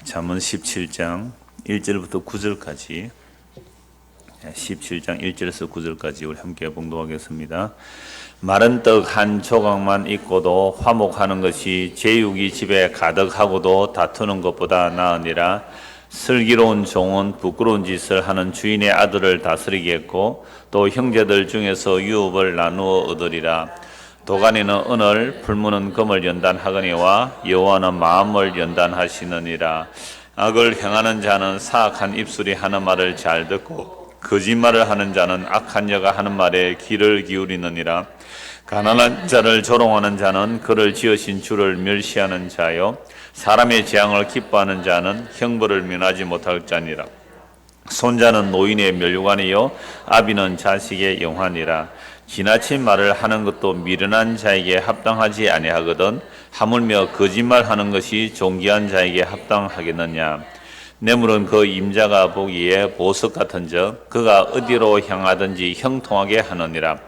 잠언 17장 1절부터 9절까지 17장 1절에서 9절까지 우리 함께 봉독하겠습니다. 마른 떡 한 조각만 있고도 화목하는 것이 제육이 집에 가득하고도 다투는 것보다 나으니라. 슬기로운 종은 부끄러운 짓을 하는 주인의 아들을 다스리겠고 또 형제들 중에서 유업을 나누어 얻으리라. 도가니는 은을, 풀무는 금을 연단하거니와 여호와는 마음을 연단하시느니라. 악을 행하는 자는 사악한 입술이 하는 말을 잘 듣고 거짓말을 하는 자는 악한 여가 하는 말에 귀를 기울이느니라. 가난한 자를 조롱하는 자는 그를 지으신 주를 멸시하는 자요, 사람의 재앙을 기뻐하는 자는 형벌을 면하지 못할 자니라. 손자는 노인의 멸류관이요 아비는 자식의 영환이라. 지나친 말을 하는 것도 미련한 자에게 합당하지 아니하거든 하물며 거짓말하는 것이 존귀한 자에게 합당하겠느냐. 뇌물은 그 임자가 보기에 보석 같은즉 그가 어디로 향하든지 형통하게 하느니라.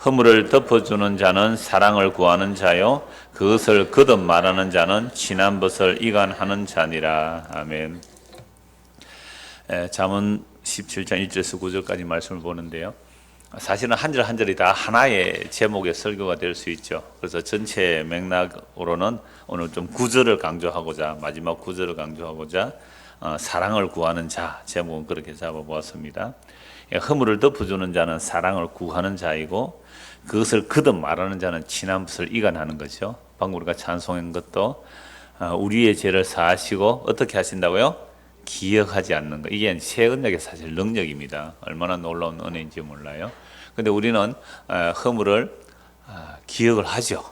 허물을 덮어주는 자는 사랑을 구하는 자요 그것을 거듭 말하는 자는 친한 것을 이간하는 자니라. 아멘. 잠언 17장 1절에서 9절까지 말씀을 보는데요, 사실은 한 절 한 절이 다 하나의 제목의 설교가 될 수 있죠. 그래서 전체 맥락으로는 오늘 좀 구절을 강조하고자, 마지막 구절을 강조하고자 사랑을 구하는 자, 제목은 그렇게 잡아보았습니다. 허물을 덮어주는 자는 사랑을 구하는 자이고 그것을 거듭 말하는 자는 친한 것을 이간하는 거죠. 방금 우리가 찬송한 것도 우리의 죄를 사하시고 어떻게 하신다고요? 기억하지 않는 거. 이게 새 언약의 사실 능력입니다. 얼마나 놀라운 은혜인지 몰라요. 근데 우리는 허물을 기억을 하죠.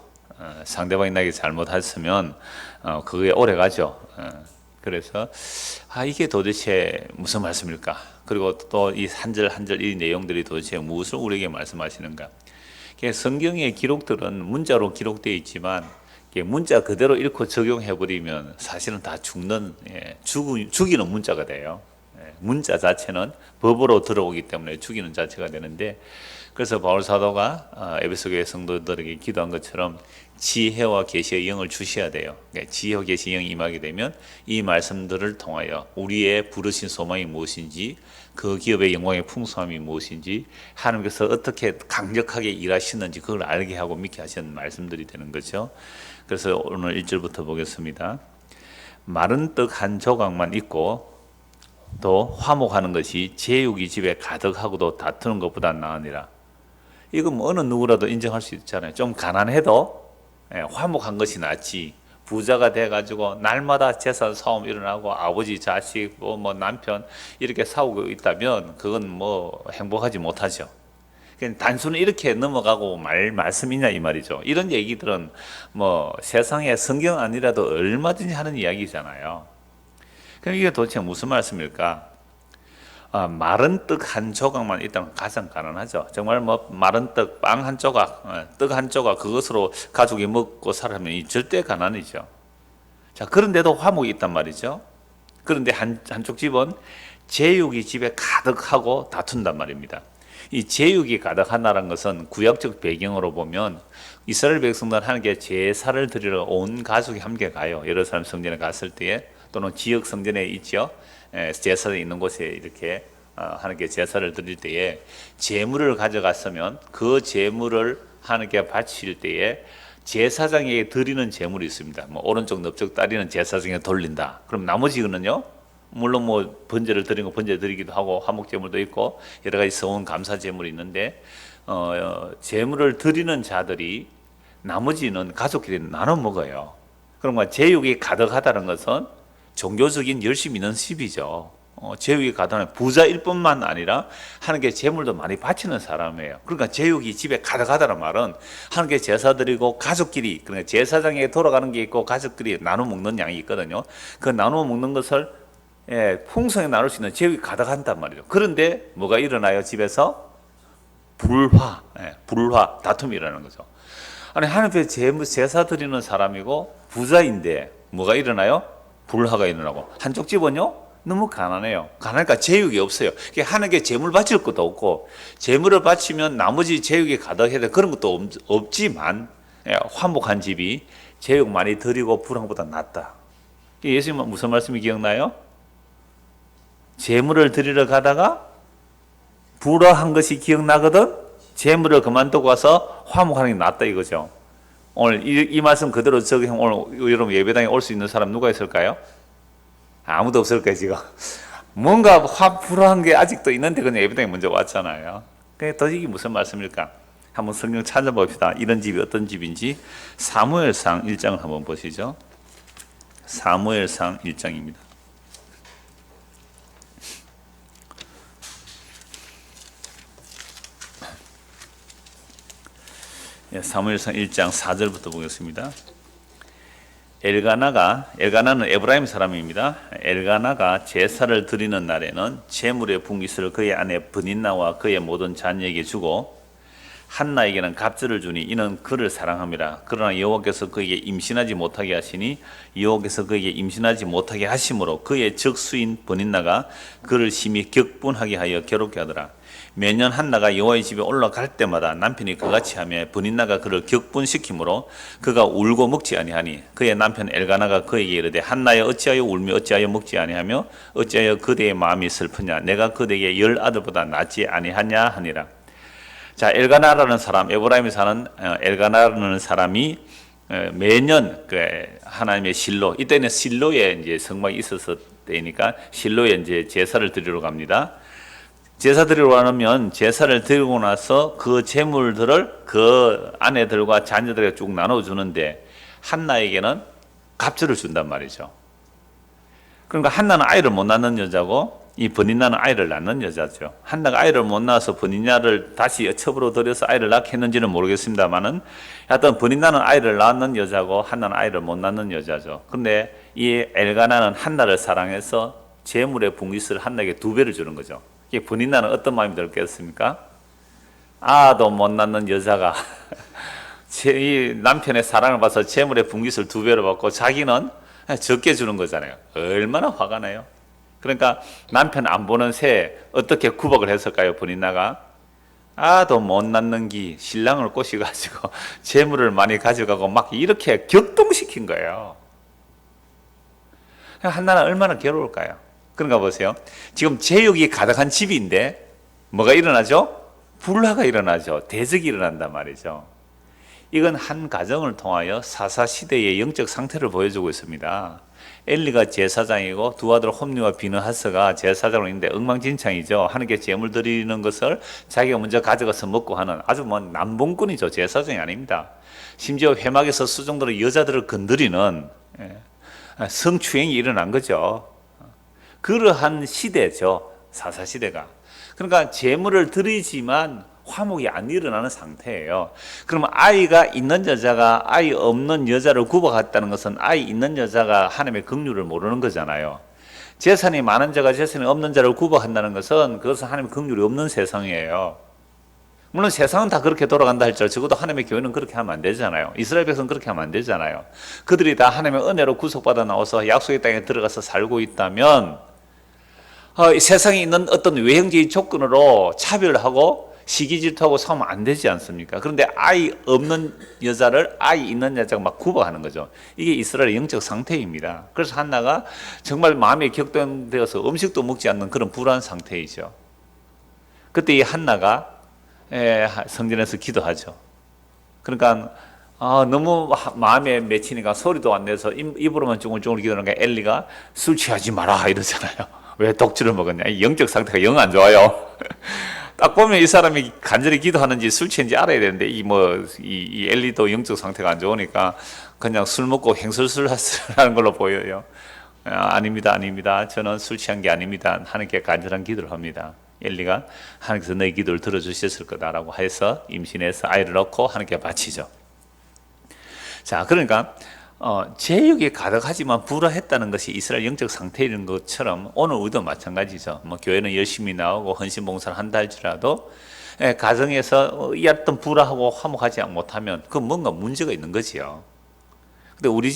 상대방이 나에게 잘못했으면 그게 오래 가죠. 그래서 이게 도대체 무슨 말씀일까? 그리고 또 이 한 절 한 절 이 내용들이 도대체 무엇을 우리에게 말씀하시는가? 성경의 기록들은 문자로 기록되어 있지만 문자 그대로 읽고 적용해버리면 사실은 다 죽이는 문자가 돼요. 문자 자체는 법으로 들어오기 때문에 죽이는 자체가 되는데, 그래서 바울 사도가 에베소교회 성도들에게 기도한 것처럼 지혜와 계시의 영을 주셔야 돼요. 지혜와 계시의 영이 임하게 되면 이 말씀들을 통하여 우리의 부르신 소망이 무엇인지, 그 기업의 영광의 풍성함이 무엇인지, 하나님께서 어떻게 강력하게 일하시는지 그걸 알게 하고 믿게 하시는 말씀들이 되는 거죠. 그래서 오늘 1절부터 보겠습니다. 마른 떡 한 조각만 있고 또 화목하는 것이 제육이 집에 가득하고도 다투는 것보다 나으니라. 이건 어느 누구라도 인정할 수 있잖아요. 좀 가난해도 화목한 것이 낫지, 부자가 돼가지고 날마다 재산 싸움 일어나고 아버지 자식 뭐 남편 이렇게 싸우고 있다면 그건 뭐 행복하지 못하죠. 단순히 이렇게 넘어가고 말씀이냐 이 말이죠. 이런 얘기들은 뭐 세상에 성경 아니라도 얼마든지 하는 이야기잖아요. 그럼 이게 도대체 무슨 말씀일까? 마른 떡 한 조각만 있다면 가장 가난하죠. 정말 뭐 마른 떡, 빵 한 조각, 떡 한 조각 그것으로 가족이 먹고 살면 절대 가난이죠. 자, 그런데도 화목이 있단 말이죠. 그런데 한쪽 집은 제육이 집에 가득하고 다툰단 말입니다. 이 제육이 가득하다는 것은 구약적 배경으로 보면 이스라엘 백성들 하나님께 제사를 드리러 온 가족이 함께 가요. 예루살렘 성전에 갔을 때에, 또는 지역 성전에 있죠. 제사를 있는 곳에 이렇게 하나님께 제사를 드릴 때에 제물을 가져갔으면 그 제물을 하나님께 바칠 때에 제사장에게 드리는 제물이 있습니다. 뭐 오른쪽 넓적 다리는 제사장에게 돌린다. 그럼 나머지는요, 물론 뭐 번제를 드린 거 번제 드리기도 하고 화목 제물도 있고 여러 가지 서운 감사 제물이 있는데, 제물을 드리는 자들이 나머지는 가족끼리 나눠 먹어요. 그러면 제육이 가득하다는 것은 종교적인 열심히 있는 시비죠. 제육이 가득한 부자일 뿐만 아니라 하나님께 제물도 많이 바치는 사람이에요. 그러니까 제육이 집에 가득하다는 말은 하나님께 제사 드리고 가족끼리, 그러니까 제사장에게 돌아가는 게 있고 가족끼리 나눠 먹는 양이 있거든요. 그 나눠 먹는 것을 풍성히 나눌 수 있는 제육이 가득한단 말이죠. 그런데 뭐가 일어나요? 집에서 불화, 다툼이 일어나는 거죠. 아니, 하나님 앞에 제사 드리는 사람이고 부자인데 뭐가 일어나요? 불화가 일어나고, 한쪽 집은요 너무 가난해요. 가난하니까 제육이 없어요. 하나님께 제물 바칠 것도 없고, 제물을 바치면 나머지 제육이 가득해야 돼. 그런 것도 없지만 화목한 집이 제육 많이 드리고 불황보다 낫다. 예수님 무슨 말씀이 기억나요? 재물을 드리러 가다가 불화한 것이 기억나거든? 재물을 그만두고 와서 화목하는 게 낫다 이거죠. 오늘 이 말씀 그대로 적용, 오늘 여러분 예배당에 올 수 있는 사람 누가 있을까요? 아무도 없을 거예요, 지금. 뭔가 불화한 게 아직도 있는데 그냥 예배당에 먼저 왔잖아요. 그게 도대체 무슨 말씀일까? 한번 성경 찾아봅시다. 이런 집이 어떤 집인지. 사무엘상 1장을 한번 보시죠. 사무엘상 1장입니다. 사무엘상 1장 4절부터 보겠습니다. 엘가나는 에브라임 사람입니다. 엘가나가 제사를 드리는 날에는 제물의 분깃을 그의 아내 브닌나와 그의 모든 자녀에게 주고 한나에게는 갑절을 주니 이는 그를 사랑함이라. 그러나 여호와께서 그에게 임신하지 못하게 하시니 여호와께서 그에게 임신하지 못하게 하심으로 그의 적수인 브닌나가 그를 심히 격분하게 하여 괴롭게 하더라. 매년 한나가 여호와의 집에 올라갈 때마다 남편이 그같이 하며 브닌나가 그를 격분시키므로 그가 울고 먹지 아니하니 그의 남편 엘가나가 그에게 이르되 한나여 어찌하여 울며 어찌하여 먹지 아니하며 어찌하여 그대의 마음이 슬프냐 내가 그대에게 10 아들보다 낫지 아니하냐 하니라. 자, 엘가나라는 사람, 에브라임에 사는 엘가나라는 사람이 매년 그 하나님의 실로, 이때는 실로에 이제 성막이 있었을 때니까 실로에 이제 제사를 드리러 갑니다. 제사 드리러 가면 제사를 드리고 나서 그 제물들을 그 아내들과 자녀들에게 쭉 나눠주는데 한나에게는 갑절을 준단 말이죠. 그러니까 한나는 아이를 못 낳는 여자고 이 브닌나는 아이를 낳는 여자죠. 한나가 아이를 못 낳아서 브닌나를 다시 첩으로 들여서 아이를 낳게 했는지는 모르겠습니다만은 하여튼 브닌나는 아이를 낳는 여자고 한나는 아이를 못 낳는 여자죠. 근데 이 엘가나는 한나를 사랑해서 제물의 분깃을 한나에게 2배를 주는 거죠. 이 브닌나는 어떤 마음이 들겠습니까? 아도 못 낳는 여자가 이 남편의 사랑을 받아서 제물의 분깃을 2배로 받고 자기는 적게 주는 거잖아요. 얼마나 화가 나요. 그러니까 남편 안 보는 새 어떻게 구박을 했을까요? 브닌나가 아도 못 낳는 기 신랑을 꼬시가지고 재물을 많이 가져가고 막 이렇게 격동시킨 거예요. 한나는 얼마나 괴로울까요? 그런가 보세요. 지금 제욕이 가득한 집인데 뭐가 일어나죠? 불화가 일어나죠. 대적이 일어난단 말이죠. 이건 한 가정을 통하여 사사시대의 영적 상태를 보여주고 있습니다. 엘리가 제사장이고 2 아들 홈리와 비느하스가 제사장으로 있는데 엉망진창이죠. 하나님께 제물 드리는 것을 자기가 먼저 가져가서 먹고 하는 아주 남봉꾼이죠. 제사장이 아닙니다. 심지어 회막에서 수종들의 여자들을 건드리는 성추행이 일어난 거죠. 그러한 시대죠. 사사시대가. 그러니까 제물을 드리지만 화목이 안 일어나는 상태예요. 그러면 아이가 있는 여자가 아이 없는 여자를 구박했다는 것은 아이 있는 여자가 하나님의 긍휼을 모르는 거잖아요. 재산이 많은 자가 재산이 없는 자를 구박한다는 것은 그것은 하나님의 긍휼이 없는 세상이에요. 물론 세상은 다 그렇게 돌아간다 할지라도 적어도 하나님의 교회는 그렇게 하면 안 되잖아요. 이스라엘 백성은 그렇게 하면 안 되잖아요. 그들이 다 하나님의 은혜로 구속받아 나와서 약속의 땅에 들어가서 살고 있다면 세상에 있는 어떤 외형적인 조건으로 차별하고 시기 질투하고 싸우면 안 되지 않습니까? 그런데 아이 없는 여자를 아이 있는 여자가 막 구박하는 거죠. 이게 이스라엘의 영적 상태입니다. 그래서 한나가 정말 마음이 격동되어서 음식도 먹지 않는 그런 불안 상태이죠. 그때 이 한나가 성전에서 기도하죠. 그러니까 너무 마음에 맺히니까 소리도 안 내서 입으로만 쫑글쫑글 기도하니까 엘리가 술 취하지 마라 이러잖아요. 왜 독주를 먹었냐? 영적 상태가 영 안 좋아요. 딱 보면 이 사람이 간절히 기도하는지 술 취한지 알아야 되는데 이 엘리도 영적 상태가 안 좋으니까 그냥 술 먹고 행설술하는 걸로 보여요. 아닙니다. 저는 술 취한 게 아닙니다. 하나님께 간절한 기도를 합니다. 엘리가 하나님께서 내 기도를 들어주셨을 거다라고 해서 임신해서 아이를 낳고 하나님께 바치죠. 자, 그러니까 제육이 가득하지만 불화했다는 것이 이스라엘 영적 상태인 것처럼 오늘 우리도 마찬가지죠. 교회는 열심히 나오고 헌신 봉사를 한다 할지라도 가정에서 이 어떤 불화하고 화목하지 못하면 그 뭔가 문제가 있는 거지요. 근데 우리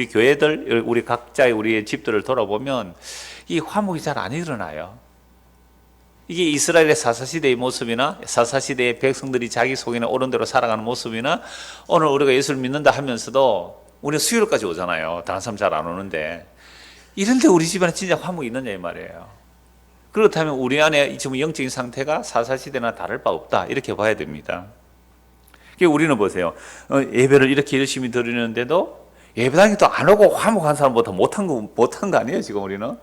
교회들, 우리 각자의 우리의 집들을 돌아보면 이 화목이 잘 안 일어나요. 이게 이스라엘의 사사시대의 모습이나 사사시대의 백성들이 자기 속에는 옳은 대로 살아가는 모습이나 오늘 우리가 예수를 믿는다 하면서도 우리 수요일까지 오잖아요. 다른 사람 잘 안 오는데. 이런데 우리 집안에 진짜 화목이 있느냐 이 말이에요. 그렇다면 우리 안에 지금 영적인 상태가 사사시대나 다를 바 없다 이렇게 봐야 됩니다. 우리는 보세요. 예배를 이렇게 열심히 드리는데도 예배당에 또 안 오고 화목한 사람보다 못한 거 아니에요 지금 우리는?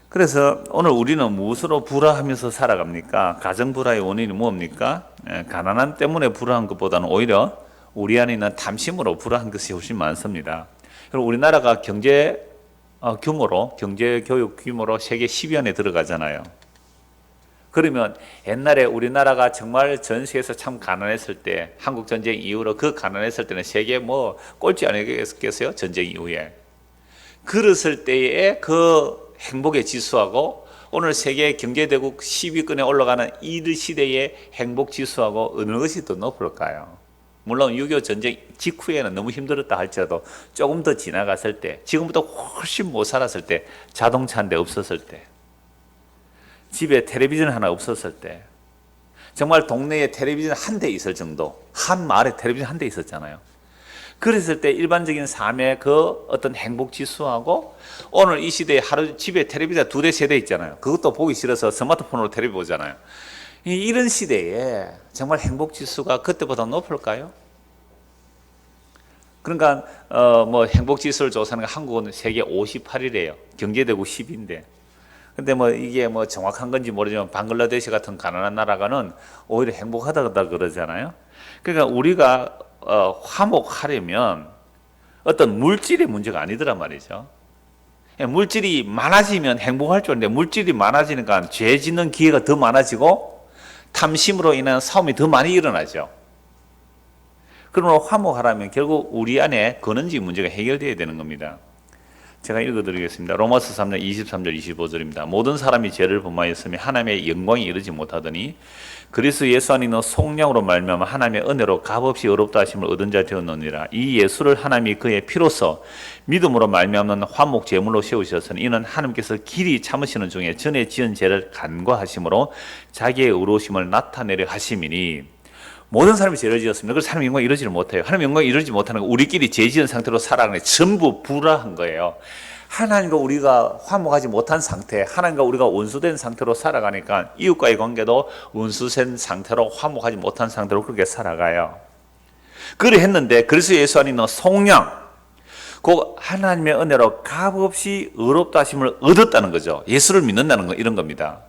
그래서 오늘 우리는 무엇으로 불화하면서 살아갑니까? 가정 불화의 원인이 뭡니까? 가난함 때문에 불화한 것보다는 오히려 우리 안에 있는 탐심으로 불화한 것이 훨씬 많습니다. 그리고 우리나라가 경제 교육 규모로 세계 10위 안에 들어가잖아요. 그러면 옛날에 우리나라가 정말 전 세계에서 참 가난했을 때, 한국 전쟁 이후로 그 가난했을 때는 세계 꼴찌 아니겠어요? 전쟁 이후에. 그랬을 때의 그 행복의 지수하고 오늘 세계 경제대국 10위권에 올라가는 이 시대의 행복 지수하고 어느 것이 더 높을까요? 물론 6.25 전쟁 직후에는 너무 힘들었다 할지라도 조금 더 지나갔을 때, 지금보다 훨씬 못 살았을 때, 자동차 한 대 없었을 때, 집에 텔레비전 하나 없었을 때, 정말 동네에 텔레비전 한 대 있을 정도, 한 마을에 텔레비전 한 대 있었잖아요. 그랬을 때 일반적인 삶의 그 어떤 행복 지수하고 오늘 이 시대에 하루 집에 텔레비전 2대, 3대 있잖아요. 그것도 보기 싫어서 스마트폰으로 텔레비전 보잖아요. 이런 시대에 정말 행복 지수가 그때보다 높을까요? 그러니까 행복 지수를 조사하는 게 한국은 세계 58위래요. 경제대국 10위인데. 근데 이게 정확한 건지 모르지만 방글라데시 같은 가난한 나라가는 오히려 행복하다 그러잖아요. 그러니까 우리가 화목하려면 어떤 물질의 문제가 아니더란 말이죠. 물질이 많아지면 행복할 줄 알았는데 물질이 많아지니까 죄 짓는 기회가 더 많아지고 탐심으로 인한 싸움이 더 많이 일어나죠. 그러므로 화목하려면 결국 우리 안에 근원적 문제가 해결되어야 되는 겁니다. 제가 읽어드리겠습니다. 로마서 3장 23절 25절입니다. 모든 사람이 죄를 범하였으며 하나님의 영광에 이르지 못하더니 그리스도 예수 안에 있는 속량으로 말미암아 하나님의 은혜로 값없이 의롭다 하심을 얻은 자 되었느니라. 이 예수를 하나님이 그의 피로써 믿음으로 말미암는 화목 제물로 세우셨으니 이는 하나님께서 길이 참으시는 중에 전에 지은 죄를 간과하심으로 자기의 의로우심을 나타내려 하심이니 모든 사람이 죄를 지었습니다. 그래서 하나님 영광에 이르지를 못해요. 하나님 영광에 이르지 못하는 건 우리끼리 죄 지은 상태로 살아가는 게 전부 불화한 거예요. 하나님과 우리가 화목하지 못한 상태, 하나님과 우리가 원수된 상태로 살아가니까 이웃과의 관계도 원수된 상태로 화목하지 못한 상태로 그렇게 살아가요. 그래 했는데 그리스도 예수 안에 있는 속량, 그 하나님의 은혜로 값없이 의롭다 하심을 얻었다는 거죠. 예수를 믿는다는 거 이런 겁니다.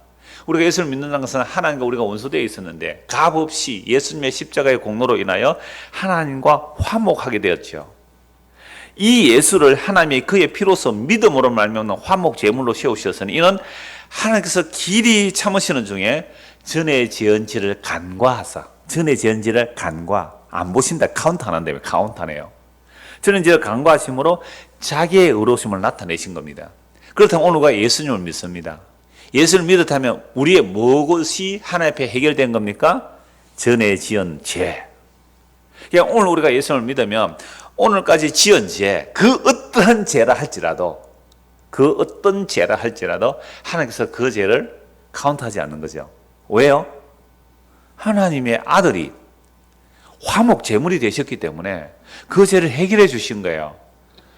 우리가 예수를 믿는다는 것은 하나님과 우리가 원수되어 있었는데 값없이 예수님의 십자가의 공로로 인하여 하나님과 화목하게 되었죠. 이 예수를 하나님이 그의 피로서 믿음으로 말미암는 화목 제물로 세우셨으니 이는 하나님께서 길이 참으시는 중에 전에 지은 죄를 간과하사, 전에 지은 죄를 안 보신다, 카운트 안 한다며, 카운트 안 해요. 전에 죄를 간과하심으로 자기의 의로우심을 나타내신 겁니다. 그렇다면 오늘 우리가 예수님을 믿습니다. 예수를 믿었다면 우리의 무엇이 하나님 앞에 해결된 겁니까? 전에 지은 죄. 그러니까 오늘 우리가 예수를 믿으면 오늘까지 지은 죄, 그 어떤 죄라 할지라도 하나님께서 그 죄를 카운트하지 않는 거죠. 왜요? 하나님의 아들이 화목 제물이 되셨기 때문에 그 죄를 해결해 주신 거예요.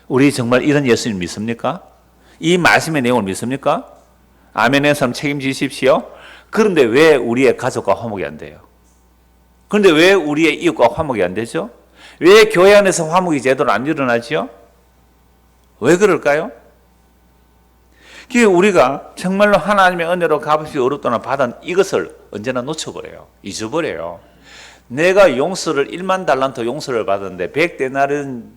우리 정말 이런 예수님 믿습니까? 이 말씀의 내용을 믿습니까? 아멘의 사람 책임지십시오. 그런데 왜 우리의 가족과 화목이 안 돼요? 그런데 왜 우리의 이웃과 화목이 안 되죠? 왜 교회 안에서 화목이 제대로 안 일어나죠? 왜 그럴까요? 우리가 정말로 하나님의 은혜로 값없이 의롭다는 받은 이것을 언제나 놓쳐버려요. 잊어버려요. 내가 용서를 1만 달란트 용서를 받았는데 100데나리온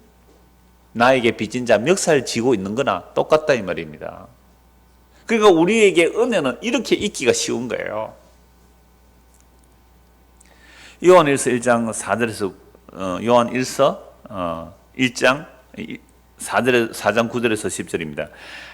나에게 빚진 자 멱살 지고 있는 거나 똑같다 이 말입니다. 그러니까 우리에게 은혜는 이렇게 있기가 쉬운 거예요. 요한일서 1장 4절에서 요한일서 1장 4장 9절에서 10절입니다.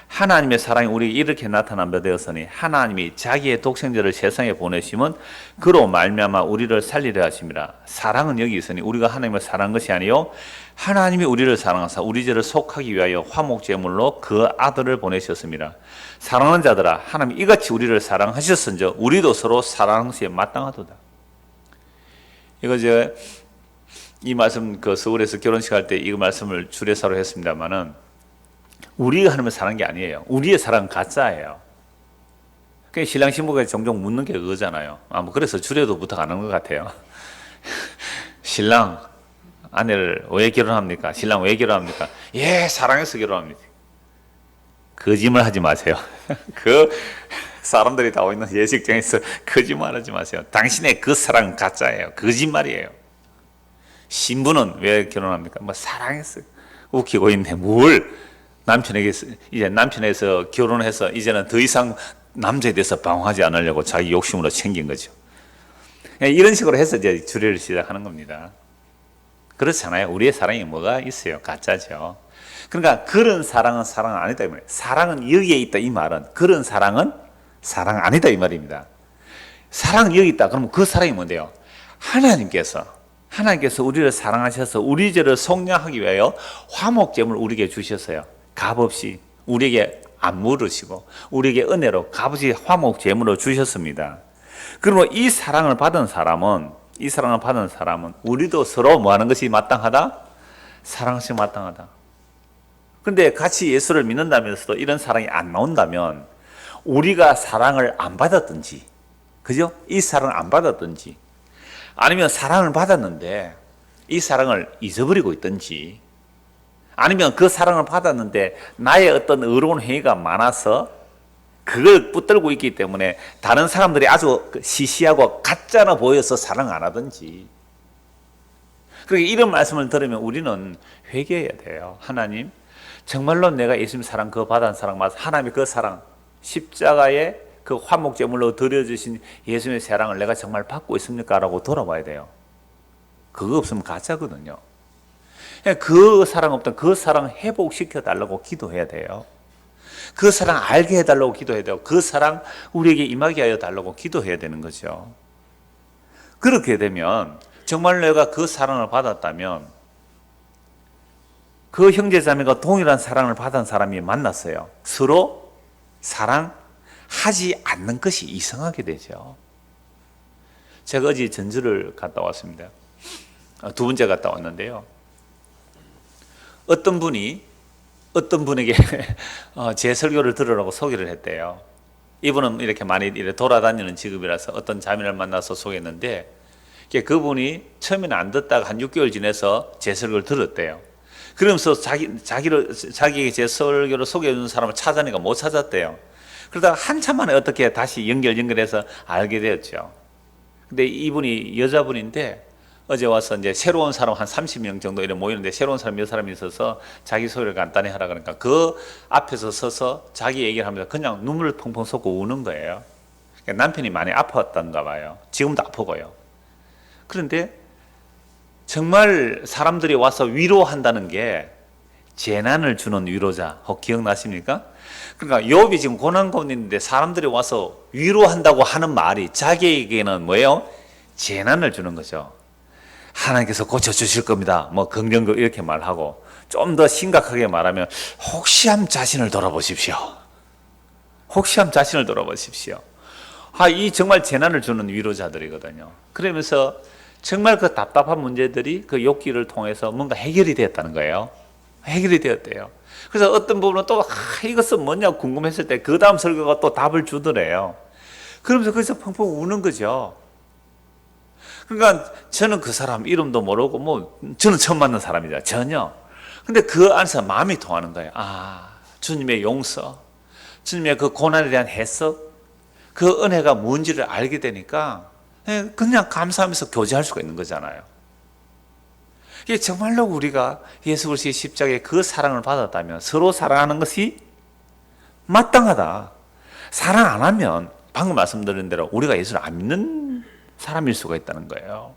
하나님의 사랑이 우리에게 이렇게 나타난 바 되었으니 하나님이 자기의 독생자를 세상에 보내심은 그로 말미암아 우리를 살리려 하심이라. 사랑은 여기 있으니 우리가 하나님을 사랑한 것이 아니요 하나님이 우리를 사랑하사 우리 죄를 속하기 위하여 화목 제물로 그 아들을 보내셨습니다. 사랑하는 자들아 하나님이 이같이 우리를 사랑하셨은즉 우리도 서로 사랑하는 것이 마땅하도다. 이거 이 말씀 그 서울에서 결혼식 할 때 이 말씀을 주례사로 했습니다만은 우리가 하나님을 사랑한 게 아니에요. 우리의 사랑은 가짜예요. 그 신랑 신부가 종종 묻는 게 그거잖아요. 뭐 그래서 주례도 부탁 안 하는 것 같아요. 신랑 아내를 왜 결혼합니까? 신랑 왜 결혼합니까? 예, 사랑해서 결혼합니다. 거짓말 하지 마세요. 그 사람들이 다 있는 예식장에서 거짓말 하지 마세요. 당신의 그 사랑은 가짜예요. 거짓말이에요. 신부는 왜 결혼합니까? 뭐 사랑해서. 웃기고 있네. 뭘 남편에게 이제 남편에서 결혼해서 이제는 더 이상 남자에 대해서 방황하지 않으려고 자기 욕심으로 챙긴 거죠. 이런 식으로 해서 이제 주례를 시작하는 겁니다. 그렇잖아요. 우리의 사랑이 뭐가 있어요? 가짜죠. 그러니까 그런 사랑은 사랑 아니다 이 말이에요. 사랑은 여기에 있다 이 말은 그런 사랑은 사랑 아니다 이 말입니다. 사랑은 여기 있다. 그러면 그 사랑이 뭔데요? 하나님께서 우리를 사랑하셔서 우리 죄를 속량하기 위하여 화목제물 우리에게 주셨어요. 값없이 우리에게 안 물으시고 우리에게 은혜로 값없이 화목제물로 주셨습니다. 그러면 이 사랑을 받은 사람은 우리도 서로 뭐 하는 것이 마땅하다? 사랑하시 마땅하다. 그런데 같이 예수를 믿는다면서도 이런 사랑이 안 나온다면 우리가 사랑을 안 받았든지, 그죠? 이 사랑을 안 받았든지, 아니면 사랑을 받았는데 이 사랑을 잊어버리고 있든지, 아니면 그 사랑을 받았는데 나의 어떤 의로운 행위가 많아서 그걸 붙들고 있기 때문에 다른 사람들이 아주 시시하고 가짜나 보여서 사랑 안 하든지. 그러니까 이런 말씀을 들으면 우리는 회개해야 돼요. 하나님, 정말로 내가 예수님 사랑 그거 받은 사랑 맞아. 하나님의 그 사랑, 십자가에 그 화목제물로 드려주신 예수님의 사랑을 내가 정말 받고 있습니까? 라고 돌아봐야 돼요. 그거 없으면 가짜거든요. 그 사랑 없던 그 사랑 회복시켜 달라고 기도해야 돼요. 그 사랑 알게 해달라고 기도해야 돼요. 그 사랑 우리에게 임하게 하여 달라고 기도해야 되는 거죠. 그렇게 되면 정말 내가 그 사랑을 받았다면 그 형제자매가 동일한 사랑을 받은 사람이 만났어요. 서로 사랑하지 않는 것이 이상하게 되죠. 제가 어제 전주를 갔다 왔습니다. 두 번째 갔다 왔는데요. 어떤 분에게 제 설교를 들으라고 소개를 했대요. 이분은 이렇게 많이 돌아다니는 직업이라서 어떤 자매를 만나서 소개했는데 그분이 처음에는 안 듣다가 한 6개월 지내서 제 설교를 들었대요. 그러면서 자기에게 제 설교를 소개해 주는 사람을 찾아내니까 못 찾았대요. 그러다가 한참 만에 어떻게 다시 연결해서 알게 되었죠. 근데 이분이 여자분인데 어제 와서 이제 새로운 사람 한 30명 정도 이렇게 모이는데 새로운 사람 몇 사람이 있어서 자기 소개를 간단히 하라 그러니까 그 앞에서 서서 자기 얘기를 하면서 그냥 눈물을 펑펑 쏟고 우는 거예요. 그러니까 남편이 많이 아팠던가 봐요. 지금도 아프고요. 그런데 정말 사람들이 와서 위로한다는 게 재난을 주는 위로자. 혹 기억나십니까? 그러니까 욥이 지금 고난 가운데 있는데 사람들이 와서 위로한다고 하는 말이 자기에게는 뭐예요? 재난을 주는 거죠. 하나님께서 고쳐주실 겁니다. 뭐 긍정적 이렇게 말하고 좀 더 심각하게 말하면 혹시 한번 자신을 돌아보십시오. 혹시 한번 자신을 돌아보십시오. 이 정말 재난을 주는 위로자들이거든요. 그러면서 정말 그 답답한 문제들이 그 욕기를 통해서 뭔가 해결이 되었다는 거예요. 해결이 되었대요. 그래서 어떤 부분은 또 이것은 뭐냐 궁금했을 때 그 다음 설교가 또 답을 주더래요. 그러면서 거기서 펑펑 우는 거죠. 그러니까 저는 그 사람 이름도 모르고 뭐 저는 처음 만난 사람이다 전혀. 근데 그 안에서 마음이 통하는 거예요. 주님의 용서, 주님의 그 고난에 대한 해석, 그 은혜가 뭔지를 알게 되니까 그냥 감사하면서 교제할 수가 있는 거잖아요. 이게 정말로 우리가 예수 그리스도의 십자가의 그 사랑을 받았다면 서로 사랑하는 것이 마땅하다. 사랑 안 하면 방금 말씀드린 대로 우리가 예수를 안 믿는 사람일 수가 있다는 거예요.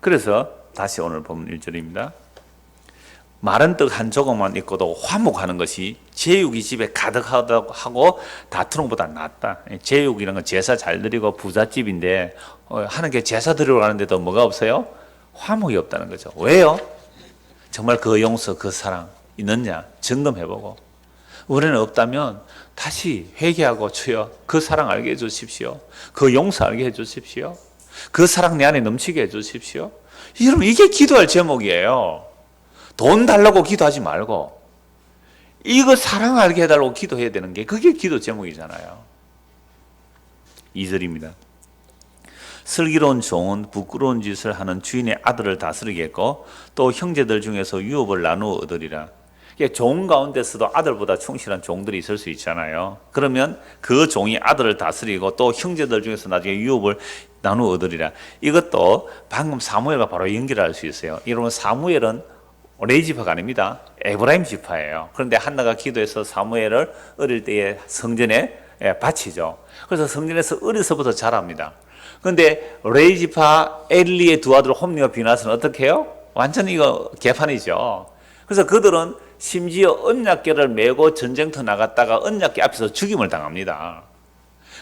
그래서 다시 오늘 본문 1절입니다. 마른 떡 한 조각만 있고도 화목하는 것이 제육이 집에 가득하고 다투는 것보다 낫다. 제육이라는 건 제사 잘 드리고 부잣집인데 하나님께 제사 드리러 가는데도 뭐가 없어요? 화목이 없다는 거죠. 왜요? 정말 그 용서, 그 사랑 있느냐 점검해보고 우리는 없다면 다시 회개하고 주여 그 사랑 알게 해주십시오. 그 용서 알게 해주십시오. 그 사랑 내 안에 넘치게 해주십시오. 여러분 이게 기도할 제목이에요. 돈 달라고 기도하지 말고 이거 사랑하게 해달라고 기도해야 되는 게 그게 기도 제목이잖아요. 2절입니다. 슬기로운 종은 부끄러운 짓을 하는 주인의 아들을 다스리겠고 또 형제들 중에서 유업을 나누어 얻으리라. 종 가운데서도 아들보다 충실한 종들이 있을 수 있잖아요. 그러면 그 종이 아들을 다스리고 또 형제들 중에서 나중에 유업을 나누어 얻으리라. 이것도 방금 사무엘과 바로 연결할 수 있어요. 여러분 사무엘은 레위 지파가 아닙니다. 에브라임 지파예요. 그런데 한나가 기도해서 사무엘을 어릴 때에 성전에 바치죠. 그래서 성전에서 어려서부터 자랍니다. 그런데 레위 지파 엘리의 두 아들 홈리와 비나스는 어떻게 해요? 완전히 이거 개판이죠. 그래서 그들은 심지어 언약궤를 메고 전쟁터 나갔다가 언약궤 앞에서 죽임을 당합니다.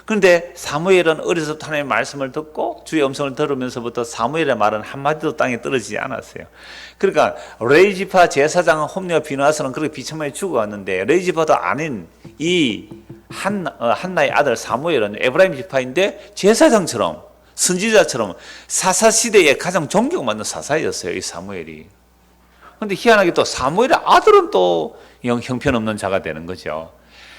그런데 사무엘은 어려서부터 하나님의 말씀을 듣고 주의 음성을 들으면서부터 사무엘의 말은 한마디도 땅에 떨어지지 않았어요. 그러니까 레위 지파 제사장 홈리와 비나스는 그렇게 비참하게 죽어갔는데 레위 지파도 아닌 이 한나의 아들 사무엘은 에브라임 지파인데 제사장처럼 선지자처럼 사사시대에 가장 존경받는 사사였어요. 이 사무엘이. 그런데 희한하게 또 사무엘의 아들은 또 형편없는 자가 되는 거죠.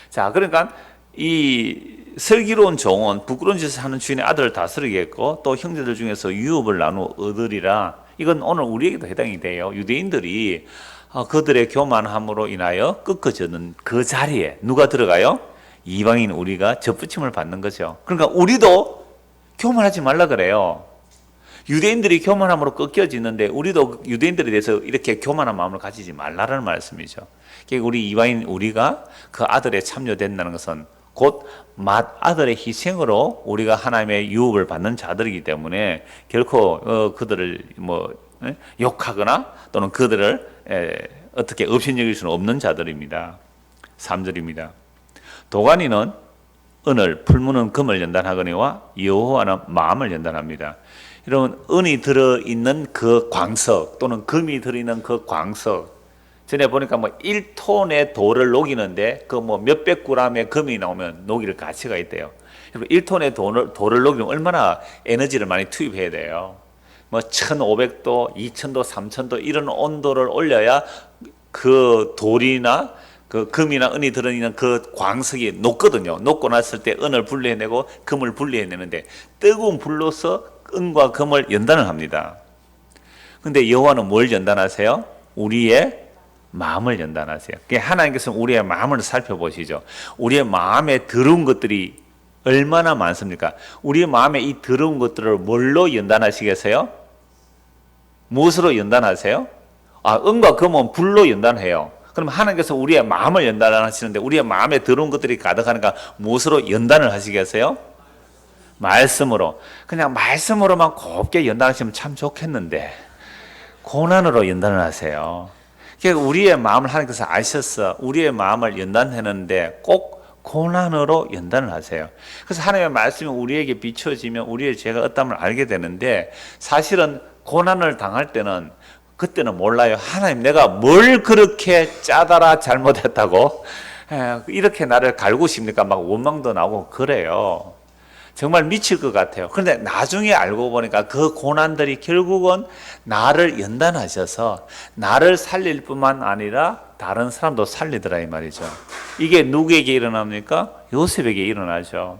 자, 그러니까 이 슬기로운 종은 부끄러운 짓을 하는 주인의 아들을 다스리겠고 또 형제들 중에서 유업을 나누어 얻으리라. 이건 오늘 우리에게도 해당이 돼요. 유대인들이 그들의 교만함으로 인하여 꺾어지는 그 자리에 누가 들어가요? 이방인 우리가 접붙임을 받는 거죠. 그러니까 우리도 교만하지 말라 그래요. 유대인들이 교만함으로 꺾여지는데 우리도 유대인들에 대해서 이렇게 교만한 마음을 가지지 말라는 말씀이죠. 우리 이방인 우리가 그 아들에 참여된다는 것은 곧 맏아들의 희생으로 우리가 하나님의 유업을 받는 자들이기 때문에 결코 그들을 욕하거나 또는 그들을 어떻게 업신여길 수는 없는 자들입니다. 3절입니다. 도가니는 은을, 풀무는 금을 연단하거니와 여호와는 마음을 연단합니다. 여러분 은이 들어있는 그 광석 또는 금이 들어있는 그 광석, 전에 보니까 1톤의 돌을 녹이는데 그 몇백 g의 금이 나오면 녹일 가치가 있대요. 1톤의 돌을 녹이면 얼마나 에너지를 많이 투입해야 돼요. 1500도, 2000도, 3000도 이런 온도를 올려야 그 돌이나 그 금이나 은이 들어있는 그 광석이 녹거든요. 녹고 났을 때 은을 분리해내고 금을 분리해내는데 뜨거운 불로서 은과 금을 연단을 합니다. 그런데 여호와는 뭘 연단하세요? 우리의 마음을 연단하세요. 하나님께서는 우리의 마음을 살펴보시죠. 우리의 마음에 더러운 것들이 얼마나 많습니까? 우리의 마음에 이 더러운 것들을 뭘로 연단하시겠어요? 무엇으로 연단하세요? 은과 금은 불로 연단해요. 그럼 하나님께서 우리의 마음을 연단하시는데 우리의 마음에 더러운 것들이 가득하니까 무엇으로 연단을 하시겠어요? 말씀으로. 그냥 말씀으로만 곱게 연단하시면 참 좋겠는데 고난으로 연단을 하세요. 그러니까 우리의 마음을 하나님께서 아셨어. 우리의 마음을 연단하는데 꼭 고난으로 연단을 하세요. 그래서 하나님의 말씀이 우리에게 비춰지면 우리의 죄가 어떠함을 알게 되는데 사실은 고난을 당할 때는 그때는 몰라요. 하나님 내가 뭘 그렇게 짜다라 잘못했다고 이렇게 나를 갈구십니까? 막 원망도 나고 그래요. 정말 미칠 것 같아요. 그런데 나중에 알고 보니까 그 고난들이 결국은 나를 연단하셔서 나를 살릴 뿐만 아니라 다른 사람도 살리더라 이 말이죠. 이게 누구에게 일어납니까? 요셉에게 일어나죠.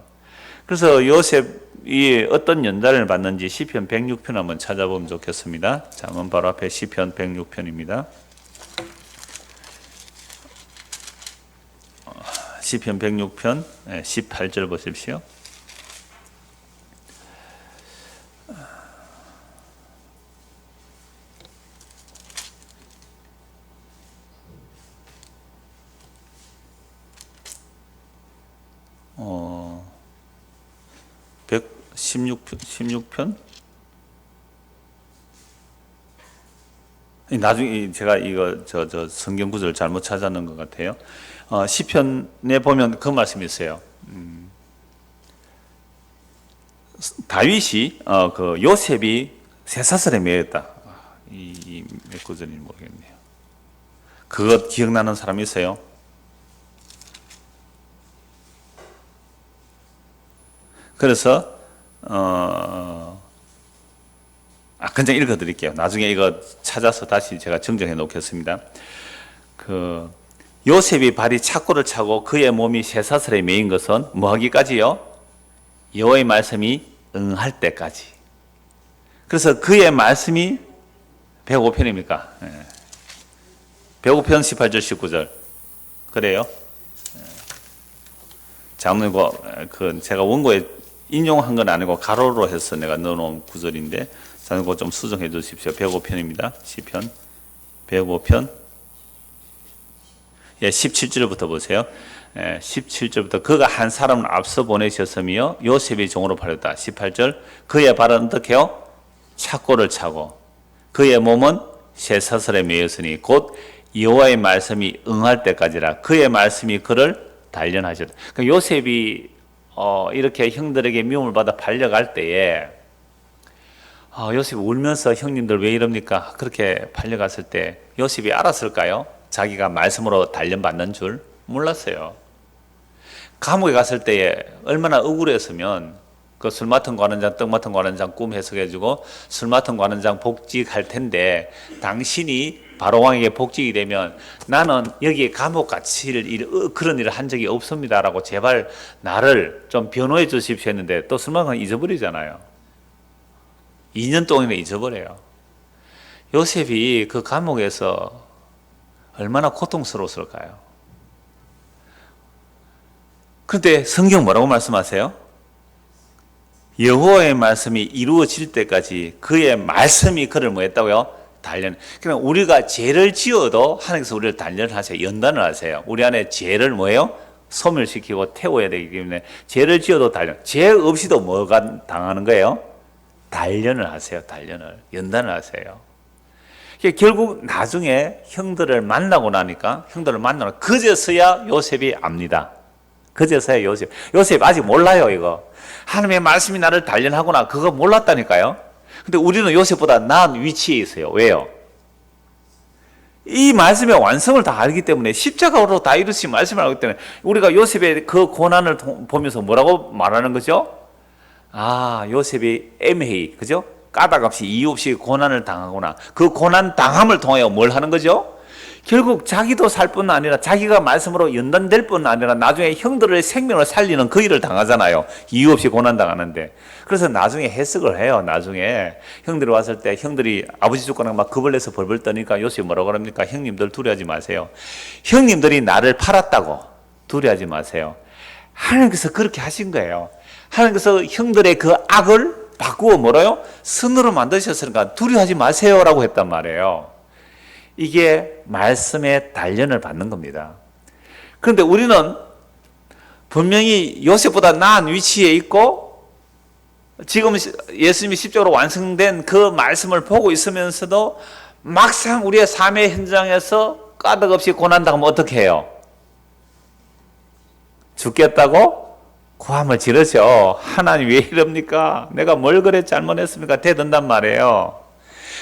그래서 요셉이 어떤 연단을 받는지 시편 106편 한번 찾아보면 좋겠습니다. 자, 한번 바로 앞에 시편 106편입니다. 시편 106편 18절 보십시오. 어, 116편? 나중에 제가 이거 저 성경 구절을 잘못 찾았는 것 같아요. 시편에 보면 그 말씀이 있어요. 다윗이 그 요셉이 쇠사슬에 매였다. 이 몇 구절인지 모르겠네요. 그것 기억나는 사람 있어요? 그래서 그냥 읽어드릴게요. 나중에 이거 찾아서 다시 제가 정정해 놓겠습니다. 요셉이 발이 착고를 차고 그의 몸이 쇠사슬에 매인 것은 뭐 하기까지요? 여호와의 말씀이 응할 때까지. 그래서 그의 말씀이 105편입니까? 105편 18절 19절 그래요? 장로님, 제가 원고에 인용한 건 아니고 가로로 해서 내가 넣어놓은 구절인데 장로님 좀 수정해 주십시오. 105편입니다. 시편 105편 17절부터 보세요. 17절부터 그가 한 사람을 앞서 보내셨으며 요셉이 종으로 팔렸다. 18절 그의 발은 어떻게 해요? 착고를 차고 그의 몸은 쇠사슬에 매였으니 곧 여호와의 말씀이 응할 때까지라. 그의 말씀이 그를 단련하셨다. 그러니까 요셉이 이렇게 형들에게 미움을 받아 팔려갈 때에 요셉이 울면서 형님들 왜 이럽니까? 그렇게 팔려갔을 때 요셉이 알았을까요? 자기가 말씀으로 단련받는 줄 몰랐어요. 감옥에 갔을 때에 얼마나 억울했으면 그 술 맡은 관원장, 떡 맡은 관원장 꿈 해석해주고 술 맡은 관원장 복직할 텐데 당신이 바로왕에게 복직이 되면 나는 여기에 감옥 갇힐 그런 일을 한 적이 없습니다라고 제발 나를 좀 변호해 주십시오 했는데 또 술 맡은 건 잊어버리잖아요. 2년 동안이나 잊어버려요. 요셉이 그 감옥에서 얼마나 고통스러웠을까요? 그런데 성경 뭐라고 말씀하세요? 여호와의 말씀이 이루어질 때까지 그의 말씀이 그를 뭐 했다고요? 단련. 그러면 우리가 죄를 지어도 하나님께서 우리를 단련을 하세요. 연단을 하세요. 우리 안에 죄를 뭐예요? 소멸시키고 태워야 되기 때문에 죄를 지어도 단련. 죄 없이도 뭐가 당하는 거예요? 단련을 하세요. 단련을. 연단을 하세요. 결국 나중에 형들을 만나고 나니까 그제서야 요셉이 압니다. 그제서야 요셉 아직 몰라요. 이거 하나님의 말씀이 나를 단련하구나 그거 몰랐다니까요. 근데 우리는 요셉보다 나은 위치에 있어요. 왜요? 이 말씀의 완성을 다 알기 때문에 십자가로 다 이루신 말씀을 알기 때문에 우리가 요셉의 그 고난을 보면서 뭐라고 말하는 거죠? 요셉이 애매히 그죠? 까닭 없이 이유 없이 고난을 당하구나. 그 고난 당함을 통하여 뭘 하는 거죠? 결국 자기도 살 뿐 아니라 자기가 말씀으로 연단될 뿐 아니라 나중에 형들의 생명을 살리는 그 일을 당하잖아요. 이유 없이 고난 당하는데. 그래서 나중에 해석을 해요. 나중에 형들이 왔을 때 형들이 아버지 죽거나 막 겁을 내서 벌벌 떠니까 요셉이 뭐라고 합니까? 형님들 두려워하지 마세요. 형님들이 나를 팔았다고 두려워하지 마세요. 하나님께서 그렇게 하신 거예요. 하나님께서 형들의 그 악을 바꾸어 뭐라요? 선으로 만드셨으니까 두려워하지 마세요라고 했단 말이에요. 이게 말씀의 단련을 받는 겁니다. 그런데 우리는 분명히 요셉보다 나은 위치에 있고 지금 예수님이 십자가로 완성된 그 말씀을 보고 있으면서도 막상 우리의 삶의 현장에서 까닭없이 고난당하면 어떻게 해요? 죽겠다고? 고함을 지르죠. 하나님 왜 이럽니까? 내가 뭘 그래 잘못했습니까? 대든단 말이에요.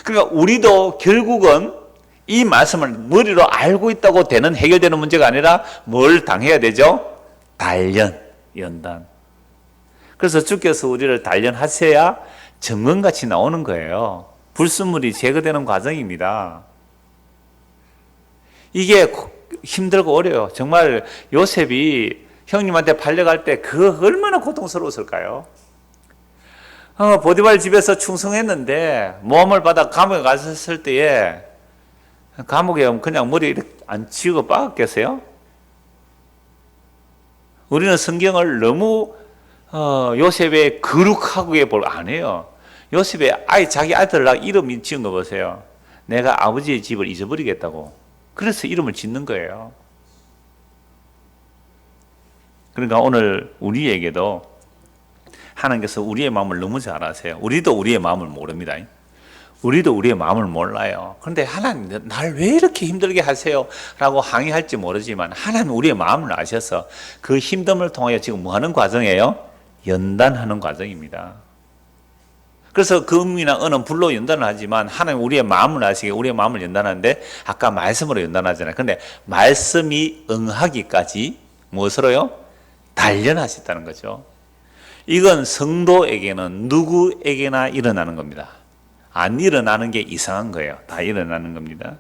그러니까 우리도 결국은 이 말씀을 머리로 알고 있다고 되는 해결되는 문제가 아니라 뭘 당해야 되죠? 단련, 연단. 그래서 주께서 우리를 단련하셔야 정금같이 나오는 거예요. 불순물이 제거되는 과정입니다. 이게 힘들고 어려워요. 정말 요셉이 형님한테 팔려갈 때 그 얼마나 고통스러웠을까요? 보디발 집에서 충성했는데 모함을 받아 감옥에 갔을 때에 감옥에 오면 그냥 머리 이렇게 안 치우고 빠졌겠어요? 우리는 성경을 너무 요셉의 거룩하게 안 해요. 요셉의 자기 아들 이름 지은 거 보세요. 내가 아버지의 집을 잊어버리겠다고. 그래서 이름을 짓는 거예요. 그러니까 오늘 우리에게도 하나님께서 우리의 마음을 너무 잘 아세요. 우리도 우리의 마음을 모릅니다. 우리도 우리의 마음을 몰라요. 그런데 하나님 날 왜 이렇게 힘들게 하세요? 라고 항의할지 모르지만 하나님 우리의 마음을 아셔서 그 힘듦을 통하여 지금 뭐 하는 과정이에요? 연단하는 과정입니다. 그래서 금이나 은은 불로 연단을 하지만 하나님 우리의 마음을 아시기에 우리의 마음을 연단하는데 아까 말씀으로 연단하잖아요. 그런데 말씀이 응하기까지 무엇으로요? 단련하셨다는 거죠. 이건 성도에게는 누구에게나 일어나는 겁니다. 안 일어나는 게 이상한 거예요. 다 일어나는 겁니다.